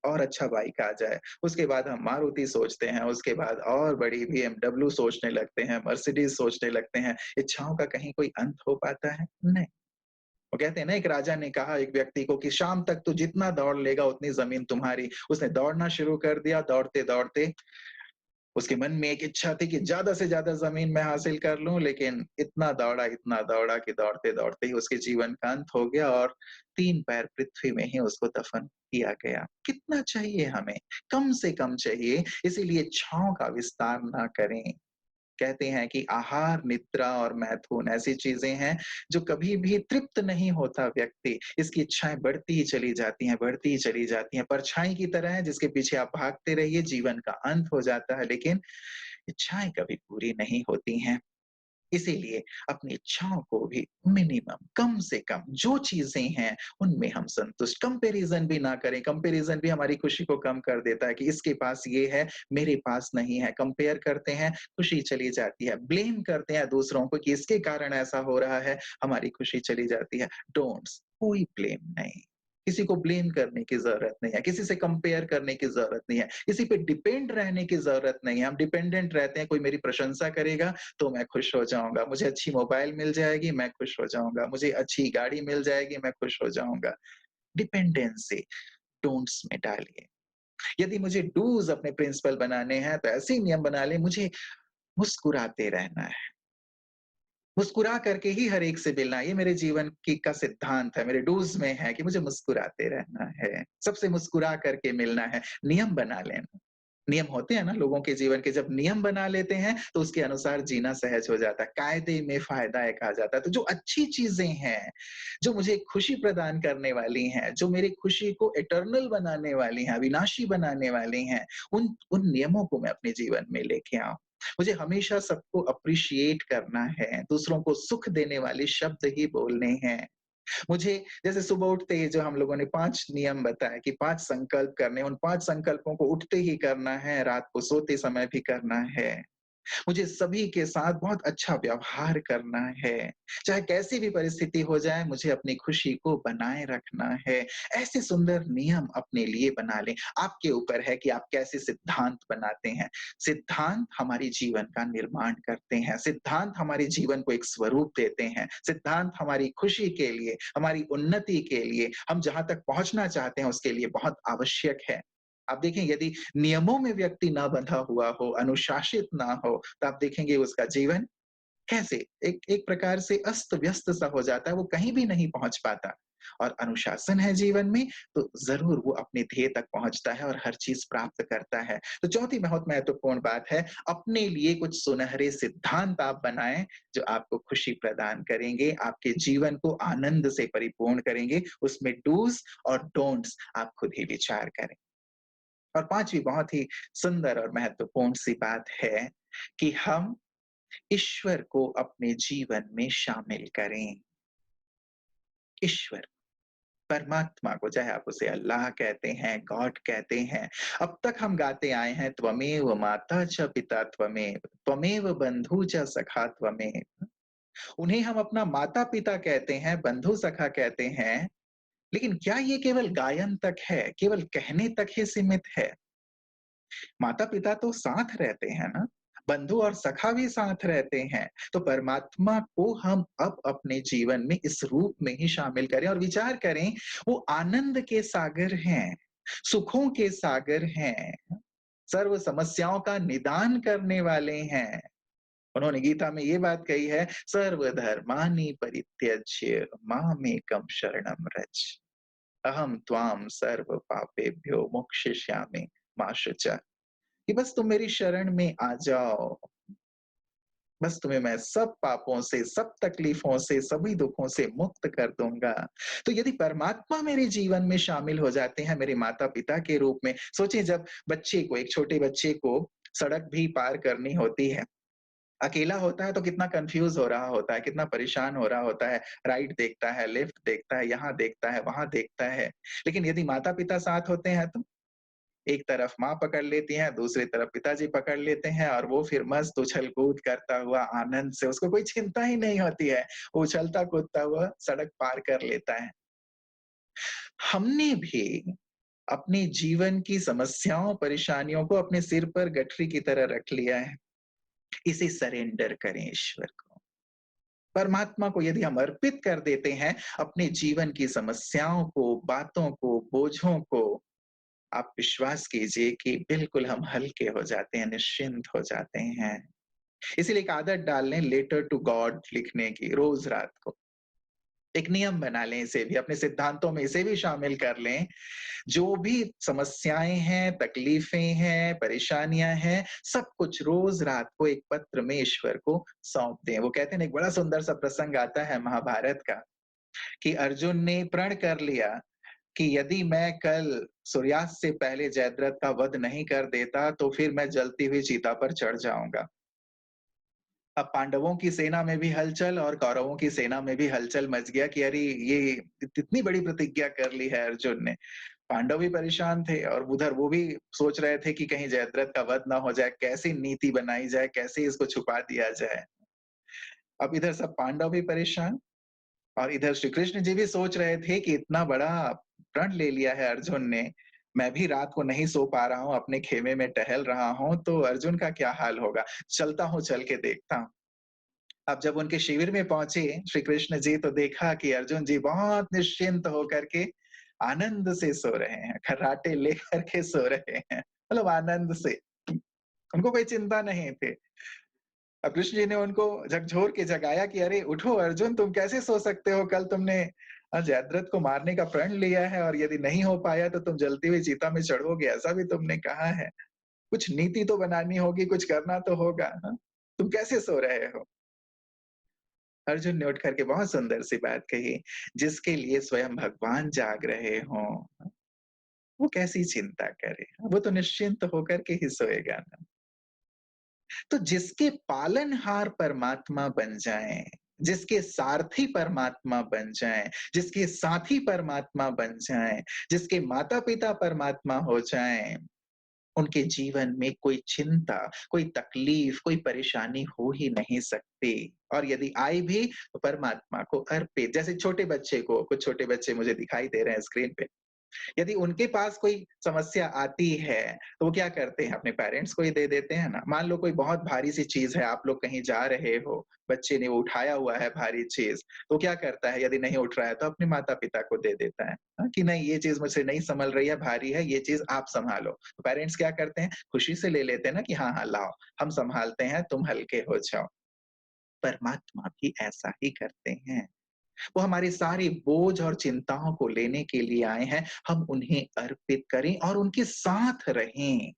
Speaker 1: और अच्छा बाइक आ जाए। उसके बाद हम मारुति सोचते हैं, उसके बाद और बड़ी बीएमडब्ल्यू सोचने लगते हैं, मर्सिडीज़ सोचने लगते हैं। इच्छाओं का कहीं कोई अंत हो पाता है? नहीं। वो कहते हैं ना एक राजा ने कहा एक व्यक्ति को कि शाम तक तू जितना दौड़ लेगा उतनी ज़मीन तुम्हारी। उसने दौड़ना शुरू कर दिया, दौड़ते-दौड़ते उसके मन में एक इच्छा थी कि ज़्यादा से ज़्यादा ज़मीन मैं हासिल कर लूँ, लेकिन इतना दौड़ा कि दौड़ते-दौड़ते ही उसके जीवन का अंत हो गया और 3 पैर पृथ्वी में ही उसको दफ़न किया गया। कितना चाहिए हमें? कम से कम चाहिए, इसीलिए इच्छाओं का विस्तार ना करें। कहते हैं कि आहार, निद्रा और मैथुन ऐसी चीज़ें हैं, जो कभी भी तृप्त नहीं होता व्यक्ति। इसकी इच्छाएँ बढ़ती ही चली जाती हैं, बढ़ती ही चली जाती हैं। परछाई की तरह है जिसके पीछे आप भागते रहिए, जीवन का अंत हो जाता है, लेकिन इच्छाएँ कभी पूरी नहीं होती हैं। इसीलिए अपनी इच्छाओं को भी मिनिमम कम से कम जो चीज़ें हैं, उनमें हम संतुष्ट कंपैरिज़न भी ना करें, कंपैरिज़न भी हमारी खुशी को कम कर देता है कि इसके पास ये है, मेरे पास नहीं है। कंपेयर करते हैं, खुशी चली जाती है। ब्लेम करते हैं दूसरों को कि इसके कारण ऐसा हो रहा है, हमारी खुशी चली जाती है। डोंट्स कोई ब्लेम नहीं। किसी को ब्लेम करने की ज़रूरत नहीं है, किसी से कंपेयर करने की ज़रूरत नहीं है, किसी पे डिपेंड रहने की ज़रूरत नहीं है। हम डिपेंडेंट रहते हैं, कोई मेरी प्रशंसा करेगा तो मैं खुश हो जाऊँगा, मुझे अच्छी मोबाइल मिल जाएगी, मैं खुश हो जाऊँगा, मुझे अच्छी गाड़ी मिल जाएगी, मैं खुश हो जाऊँगा। डिपेंडेंसी डोंट्स में डालिए। यदि मुझे डूज़ अपने प्रिंसिपल बनाने हैं, तो ऐसे ही नियम बना लें, मुझे मुस्कुराते रहना है। मुस्कुरा करके ही हर एक से मिलना, ये मेरे जीवन की का सिद्धांत है, मेरे डूज़ में है कि मुझे मुस्कुराते रहना है, सबसे मुस्कुरा करके मिलना है, नियम बना लेना। नियम होते हैं ना लोगों के जीवन के, जब नियम बना लेते हैं, तो उसके अनुसार जीना सहज हो जाता है। कायदे में फ़ायदा है कहा जाता है। तो जो अच्छी चीज़ें हैं, जो मुझे खुशी प्रदान करने वाली हैं, जो मेरी खुशी को इटर्नल बनाने वाली हैं, अविनाशी बनाने वाली हैं, उन उन नियमों को मैं अपने जीवन में लेके आऊँ। मुझे हमेशा सबको एप्रिशिएट करना है, दूसरों को सुख देने वाले शब्द ही बोलने हैं। मुझे जैसे सुबह उठते ही जो हम लोगों ने 5 नियम बताए कि 5 संकल्प करने हैं, उन 5 संकल्पों को उठते ही करना है, रात को सोते समय भी करना है। मुझे सभी के साथ बहुत अच्छा व्यवहार करना है। चाहे कैसी भी परिस्थिति हो जाए, मुझे अपनी खुशी को बनाए रखना है। ऐसे सुंदर नियम अपने लिए बना लें। आपके ऊपर है कि आप कैसे सिद्धांत बनाते हैं। सिद्धांत हमारे जीवन का निर्माण करते हैं। सिद्धांत हमारे जीवन को एक स्वरूप देते हैं। सिद्धांत हमारी खुशी के लिए, हमारी उन्नति के लिए, हम जहाँ तक पहुँचना चाहते हैं उसके लिए बहुत आवश्यक है। आप देखें, यदि नियमों में व्यक्ति ना बंधा हुआ हो, अनुशासित ना हो, तो आप देखेंगे उसका जीवन कैसे एक एक प्रकार से अस्त-व्यस्त सा हो जाता है, वो कहीं भी नहीं पहुँच पाता। और अनुशासन है जीवन में, तो ज़रूर वो अपने ध्येय तक पहुँचता है और हर चीज़ प्राप्त करता है। तो चौथी बहुत महत्वपूर्ण बात है, अपने लिए कुछ सुनहरे सिद्धांत आप बनाएँ, जो आपको खुशी प्रदान करेंगे, आपके जीवन को आनंद से परिपूर्ण करेंगे। उसमें डूज़ और डोंट्स आप खुद ही विचार करें। और 5वीं बहुत ही सुंदर और महत्वपूर्ण सी बात है कि हम ईश्वर को अपने जीवन में शामिल करें। ईश्वर, परमात्मा को, चाहे आप उसे अल्लाह कहते हैं, गॉड कहते हैं। अब तक हम गाते आए हैं, त्वमेव माता च पिता त्वमेव, त्वमेव बंधु च सखा त्वमेव। उन्हें हम अपना माता-पिता कहते हैं, बंधु-सखा कहते हैं, लेकिन क्या ये केवल गायन तक है, केवल कहने तक ही सीमित है? माता-पिता तो साथ रहते हैं ना, बंधु और सखा भी साथ रहते हैं। तो परमात्मा को हम अब अपने जीवन में इस रूप में ही शामिल करें और विचार करें, वो आनंद के सागर हैं, सुखों के सागर हैं, सर्व समस्याओं का निदान करने वाले हैं। उन्होंने गीता में ये बात कही है, सर्वधर्मानि परित्यज्य मामेकं शरणं व्रज। अहम त्वाम सर्व पापेभ्यो मोक्षयिष्यामि मा शुचः। कि बस तुम मेरी शरण में आ जाओ, बस तुम्हें मैं सब पापों से, सब तकलीफों से, सभी दुखों से मुक्त कर दूँगा। तो यदि परमात्मा मेरे जीवन में शामिल हो जाते हैं मेरे माता-पिता के रूप में, सोचिए जब बच्चे को, एक छोटे बच्चे को सड़क भी पार करनी होती है, अकेला होता है तो कितना कन्फ्यूज़ हो रहा होता है, कितना परेशान हो रहा होता है, राइट देखता है, लेफ्ट देखता है, यहाँ देखता है, वहाँ देखता है। लेकिन यदि माता-पिता साथ होते हैं तो एक तरफ माँ पकड़ लेती हैं, दूसरी तरफ पिताजी पकड़ लेते हैं और वो फिर मस्त उछल-कूद करता हुआ आनंद से, उसको कोई चिंता ही नहीं होती है, वो उछलता-कूदता हुआ सड़क पार कर लेता है। हमने भी अपने जीवन की समस्याओं, परेशानियों को अपने सिर पर गठरी की तरह रख लिया है। इसे सरेंडर करें ईश्वर को। परमात्मा को यदि हम अर्पित कर देते हैं अपने जीवन की समस्याओं को, बातों को, बोझों को, आप विश्वास कीजिए कि बिल्कुल हम हल्के हो जाते हैं, निश्चिंत हो जाते हैं। इसीलिए एक आदत डाल लें लेटर टू गॉड लिखने की रोज़ रात को। एक नियम बना लें, इसे भी अपने सिद्धांतों में इसे भी शामिल कर लें। जो भी समस्याएँ हैं, तकलीफ़ें हैं, परेशानियाँ हैं, सब कुछ रोज़ रात को एक पत्र में ईश्वर को सौंप दें। वो कहते हैं ना, एक बड़ा सुंदर सा प्रसंग आता है महाभारत का कि अर्जुन ने प्रण कर लिया कि यदि मैं कल सूर्यास्त से पहले जयद्रथ का वध नहीं कर देता, तो फिर मैं जलती हुई चिता पर चढ़ जाऊँगा। अब पांडवों की सेना में भी हलचल और कौरवों की सेना में भी हलचल मच गया कि अरे ये इतनी बड़ी प्रतिज्ञा कर ली है अर्जुन ने। पांडव भी परेशान थे और उधर वो भी सोच रहे थे कि कहीं जयद्रथ का वध ना हो जाए, कैसी नीति बनाई जाए, कैसे इसको छुपा दिया जाए। अब इधर सब पांडव भी परेशान और इधर श्री कृष्ण जी भी सोच रहे थे कि इतना बड़ा प्रण ले लिया है अर्जुन ने, मैं भी रात को नहीं सो पा रहा हूँ, अपने खेमे में टहल रहा हूँ, तो अर्जुन का क्या हाल होगा? चलता हूँ, चल के देखता हूँ। अब जब उनके शिविर में पहुँचे श्री कृष्ण जी, तो देखा कि अर्जुन जी बहुत निश्चिंत होकर के आनंद से सो रहे हैं, खर्राटे लेकर के सो रहे हैं, मतलब आनंद से। उनको कोई चिंता नहीं थी। अब कृष्ण जी ने उनको झकझोर के जगाया कि अरे उठो अर्जुन, तुम कैसे सो सकते हो? कल तुमने जयद्रथ को मारने का प्रण लिया है और यदि नहीं हो पाया तो तुम जलती हुई चिता में चढ़ोगे, ऐसा भी तुमने कहा है। कुछ नीति तो बनानी होगी, कुछ करना तो होगा, हाँ? तुम कैसे सो रहे हो? अर्जुन ने उठ कर के बहुत सुंदर सी बात कही, जिसके लिए स्वयं भगवान जाग रहे हों, वो कैसी चिंता करे? वो तो निश्चिंत होकर के ही सोएगा ना। तो जिसके पालनहार परमात्मा बन जाएँ, जिसके सारथी परमात्मा बन जाएँ, जिसके साथी परमात्मा बन जाएँ, जिसके माता-पिता परमात्मा हो जाएँ, उनके जीवन में कोई चिंता, कोई तकलीफ, कोई परेशानी हो ही नहीं सकती और यदि आई भी तो परमात्मा को अर्पित। जैसे छोटे बच्चे को, कुछ छोटे बच्चे मुझे दिखाई दे रहे हैं स्क्रीन पे, यदि उनके पास कोई समस्या आती है, तो वो क्या करते हैं? अपने पेरेंट्स को ही दे देते हैं ना। मान लो कोई बहुत भारी-सी चीज़ है, आप लोग कहीं जा रहे हो, बच्चे ने वो उठाया हुआ है भारी चीज़, तो क्या करता है? यदि नहीं उठ रहा है, तो अपने माता-पिता को दे देता है, कि नहीं ये चीज़ मुझसे नहीं सँभल रही है, भारी है, ये चीज़ आप सँभालो। तो पेरेंट्स क्या करते हैं? खुशी से ले लेते हैं ना कि हाँ, हाँ, लाओ, हम सँभालते हैं, तुम हल्के हो जाओ। परमात्मा भी ऐसा ही करते हैं। वो हमारे सारे बोझ और चिंताओं को लेने के लिए आए हैं, हम उन्हें अर्पित करें और उनके साथ रहें।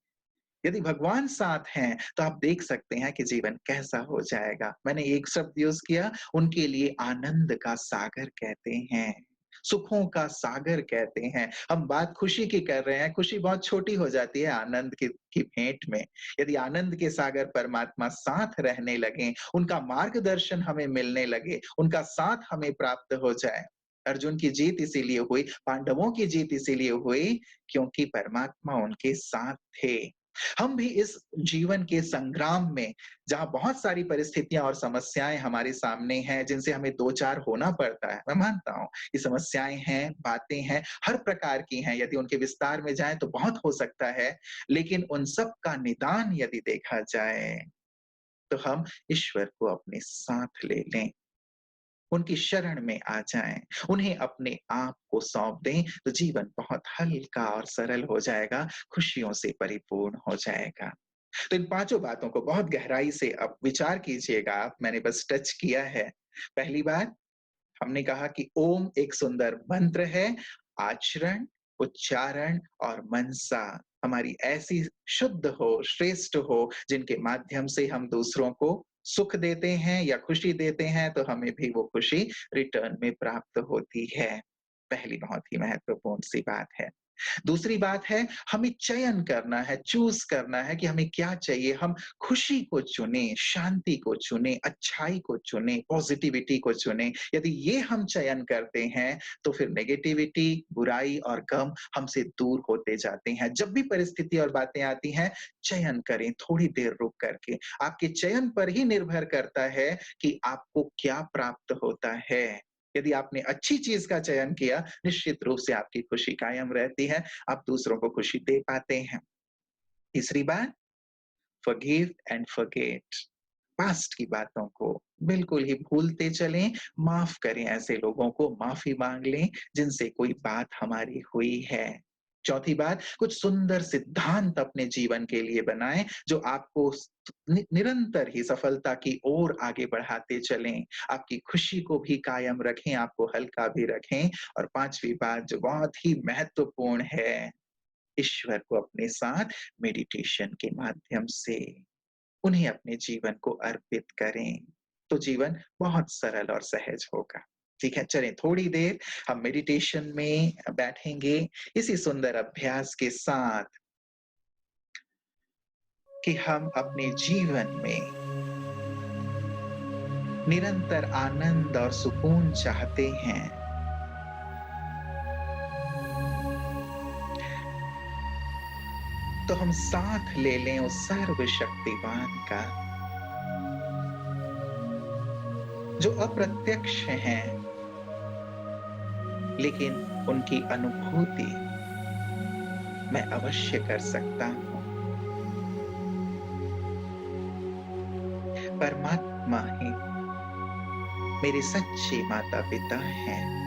Speaker 1: यदि भगवान साथ हैं, तो आप देख सकते हैं कि जीवन कैसा हो जाएगा। मैंने एक शब्द यूज़ किया, उनके लिए आनंद का सागर कहते हैं, सुखों का सागर कहते हैं। हम बात खुशी की कर रहे हैं, खुशी बहुत छोटी हो जाती है आनंद की भेंट में। यदि आनंद के सागर परमात्मा साथ रहने लगें, उनका मार्गदर्शन हमें मिलने लगे, उनका साथ हमें प्राप्त हो जाए। अर्जुन की जीत इसीलिए हुई, पांडवों की जीत इसीलिए हुई क्योंकि परमात्मा उनके साथ थे। हम भी इस जीवन के संग्राम में, जहाँ बहुत सारी परिस्थितियाँ और समस्याएँ हमारे सामने हैं, जिनसे हमें दो-चार होना पड़ता है, मैं मानता हूँ, ये समस्याएँ हैं, बातें हैं, हर प्रकार की हैं, यदि उनके विस्तार में जाएँ तो बहुत हो सकता है, लेकिन उन सब का निदान यदि देखा जाए, तो हम ईश्वर को अपने साथ ले लें। उनकी शरण में आ जाएँ, उन्हें अपने आप को सौंप दें, तो जीवन बहुत हल्का और सरल हो जाएगा, खुशियों से परिपूर्ण हो जाएगा। तो इन पाँचों बातों को बहुत गहराई से अब विचार कीजिएगा आप, मैंने बस टच किया है। पहली बात, हमने कहा कि ओम एक सुंदर मंत्र है, आचरण, उच्चारण और मनसा हमारी ऐसी शुद्ध हो, श्रेष्ठ हो, जिनके माध्यम से हम दूसरों को सुख देते हैं या खुशी देते हैं, तो हमें भी वो खुशी रिटर्न में प्राप्त होती है। पहली बहुत ही महत्वपूर्ण सी बात है। दूसरी बात है, हमें चयन करना है, चूज़ करना है कि हमें क्या चाहिए। हम खुशी को चुनें, शांति को चुनें, अच्छाई को चुनें, पॉज़िटिविटी को चुनें। यदि ये हम चयन करते हैं, तो फिर नेगेटिविटी, बुराई और गम हमसे दूर होते जाते हैं। जब भी परिस्थिति और बातें आती हैं, चयन करें थोड़ी देर रुक कर के। आपके चयन पर ही निर्भर करता है कि आपको क्या प्राप्त होता है। यदि आपने अच्छी चीज़ का चयन किया, निश्चित रूप से आपकी खुशी कायम रहती है, आप दूसरों को खुशी दे पाते हैं। तीसरी बात, फ़ॉरगिव एंड फ़ॉरगेट। पास्ट की बातों को बिल्कुल ही भूलते चलें, माफ़ करें ऐसे लोगों को, माफ़ी माँग लें जिनसे कोई बात हमारी हुई है। चौथी बात, कुछ सुंदर सिद्धांत अपने जीवन के लिए बनाएँ, जो आपको निरंतर ही सफलता की ओर आगे बढ़ाते चलें। आपकी खुशी को भी कायम रखें, आपको हल्का भी रखें और पाँचवीं बात जो बहुत ही महत्वपूर्ण है, ईश्वर को अपने साथ मेडिटेशन के माध्यम से उन्हें अपने जीवन को अर्पित करें, तो जीवन बहुत सरल और सहज होगा। ठीक है, चलें थोड़ी देर हम मेडिटेशन में बैठेंगे इसी सुंदर अभ्यास के साथ कि हम अपने जीवन में निरंतर आनंद और सुकून चाहते हैं। तो हम साथ ले लें उस सर्वशक्तिमान का, जो अप्रत्यक्ष हैं, लेकिन उनकी अनुभूति मैं अवश्य कर सकता हूँ। परमात्मा ही मेरे सच्चे माता-पिता हैं।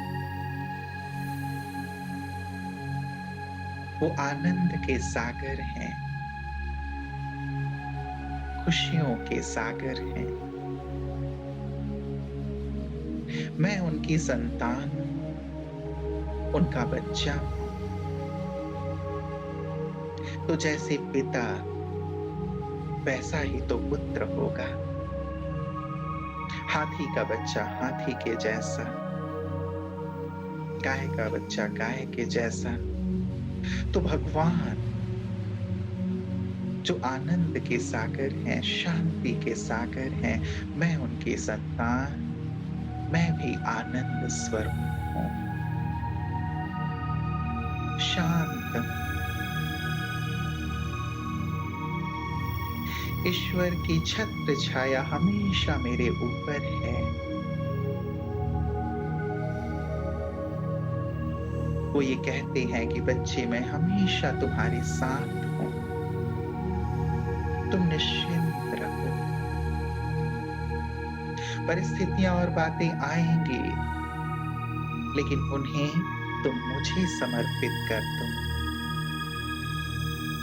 Speaker 1: वो आनंद के सागर हैं, खुशियों के सागर हैं। मैं उनकी संतान हूँ, उनका बच्चा हूँ। तो जैसे पिता, वैसा ही तो पुत्र होगा। हाथी का बच्चा हाथी के जैसा, गाय का बच्चा गाय के जैसा। तो भगवान जो आनंद के सागर हैं, शांति के सागर हैं, मैं उनकी संतान, मैं भी आनंद स्वरूप हूँ, शांत हूँ, ईश्वर की छत्र छाया हमेशा मेरे ऊपर है। वो ये कहते हैं कि बच्चे मैं हमेशा तुम्हारे साथ हूं, तुम निश्चिंत रहो। परिस्थितियां और बातें आएंगी, लेकिन उन्हें तुम मुझे समर्पित कर दो।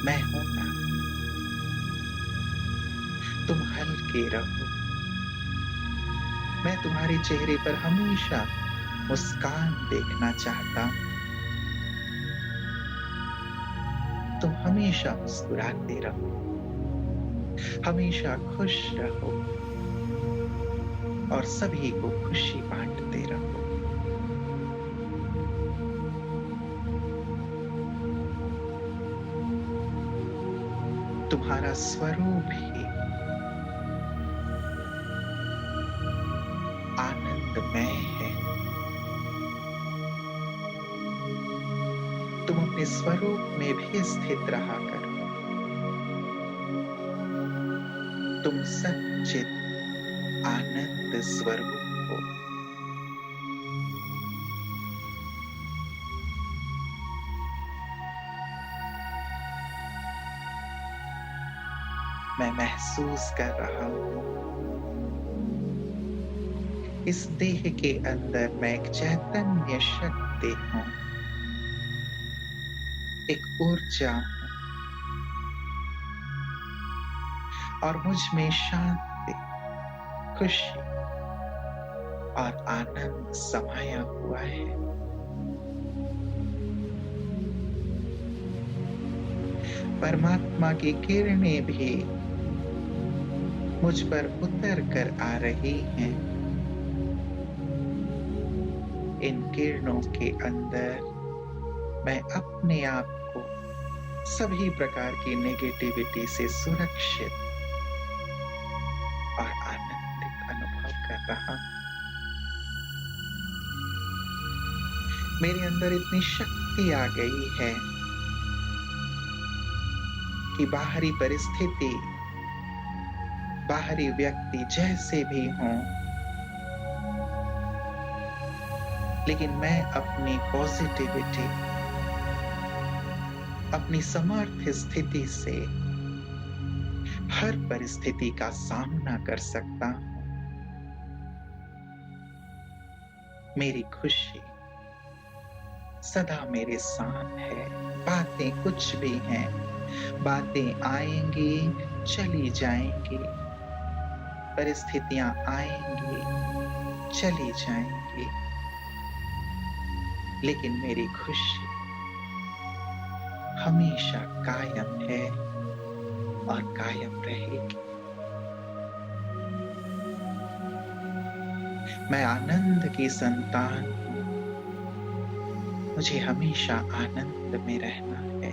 Speaker 1: मैं हूं ना, तुम हल्के रहो। मैं तुम्हारे चेहरे पर हमेशा मुस्कान देखना चाहता हूं। तुम हमेशा मुस्कुराते रहो, हमेशा खुश रहो और सभी को खुशी बांटते रहो। तुम्हारा स्वरूप ही आनंदमय है। तुम अपने स्वरूप में भी स्थित रहा करो। तुम सच्चित आनंद स्वरूप हो। मैं महसूस कर रहा हूं, इस देह के अंदर मैं एक चैतन्य शक्ति हूं, एक ऊर्जा हूं और मुझ में शांति, खुशी और आनंद समाया हुआ है। परमात्मा की किरणें भी मुझ पर उतर कर आ रही हैं। इन किरणों के अंदर मैं अपने आप को सभी प्रकार की नेगेटिविटी से सुरक्षित और आनंदित अनुभव कर रहा हूं। मेरे अंदर इतनी शक्ति आ गई है कि बाहरी परिस्थिति, बाहरी व्यक्ति जैसे भी हों, लेकिन मैं अपनी पॉजिटिविटी, अपनी समर्थ स्थिति से हर परिस्थिति का सामना कर सकता हूं। मेरी खुशी सदा मेरे साथ है। बातें कुछ भी हैं, बातें आएंगी, चली जाएंगी, परिस्थितियां आएंगी, चली जाएंगी, लेकिन मेरी खुशी हमेशा कायम है और कायम रहेगी। मैं आनंद की संतान हूं, मुझे हमेशा आनंद में रहना है।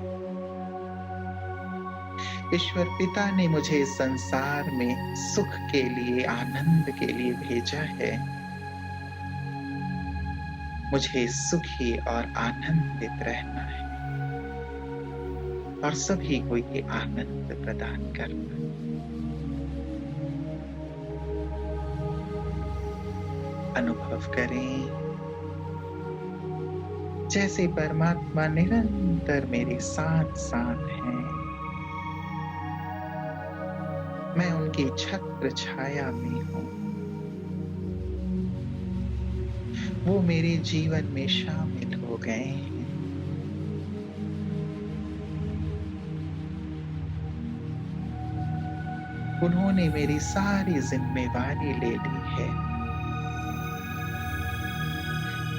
Speaker 1: ईश्वर पिता ने मुझे इस संसार में सुख के लिए, आनंद के लिए भेजा है। मुझे सुखी और आनंदित रहना है और सभी को ये आनंद प्रदान करना है। अनुभव करें जैसे परमात्मा निरंतर मेरे साथ साथ हैं। मैं उनकी छत्र छाया में हूं। वो मेरे जीवन में शामिल हो गए हैं। उन्होंने मेरी सारी जिम्मेवारी ले ली है।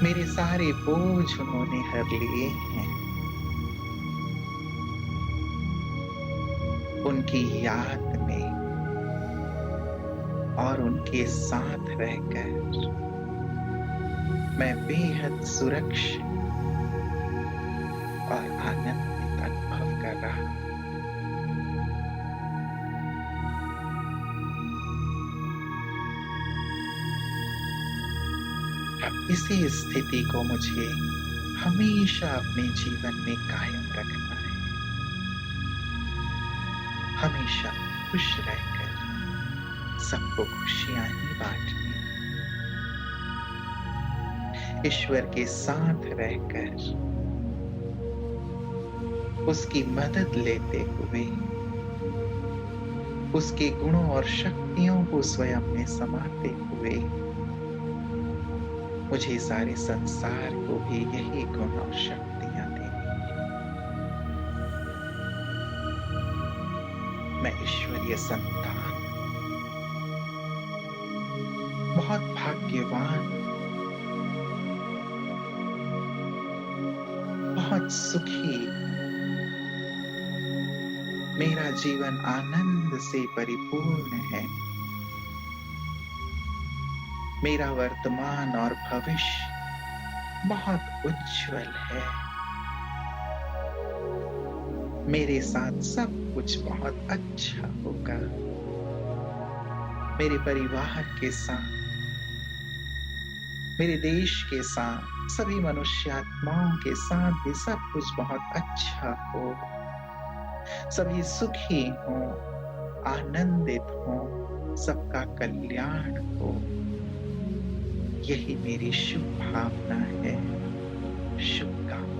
Speaker 1: मेरे सारे बोझ उन्होंने हर लिए हैं। उनकी याद में और उनके साथ रहकर मैं बेहद सुरक्षित और आनंदित अनुभव कर रहा हूं। इसी स्थिति को मुझे हमेशा अपने जीवन में कायम रखना है। हमेशा खुश रहकर सबको खुशियां ही बांटनी, ईश्वर के साथ रहकर उसकी मदद लेते हुए उसके गुणों और शक्तियों को स्वयं में समाते हुए मुझे सारे संसार को भी यही गुण और शक्तियां देनी है। मैं ईश्वरीय संतान, बहुत भाग्यवान, बहुत सुखी, मेरा जीवन आनंद से परिपूर्ण है। मेरा वर्तमान और भविष्य बहुत उज्जवल है। मेरे साथ सब कुछ बहुत अच्छा होगा। मेरे परिवार के साथ, मेरे देश के साथ, सभी मनुष्यात्माओं के साथ भी सब कुछ बहुत अच्छा हो। सभी सुखी हो, आनंदित हो, सबका कल्याण हो। यही मेरी शुभ भावना है, शुभकामना।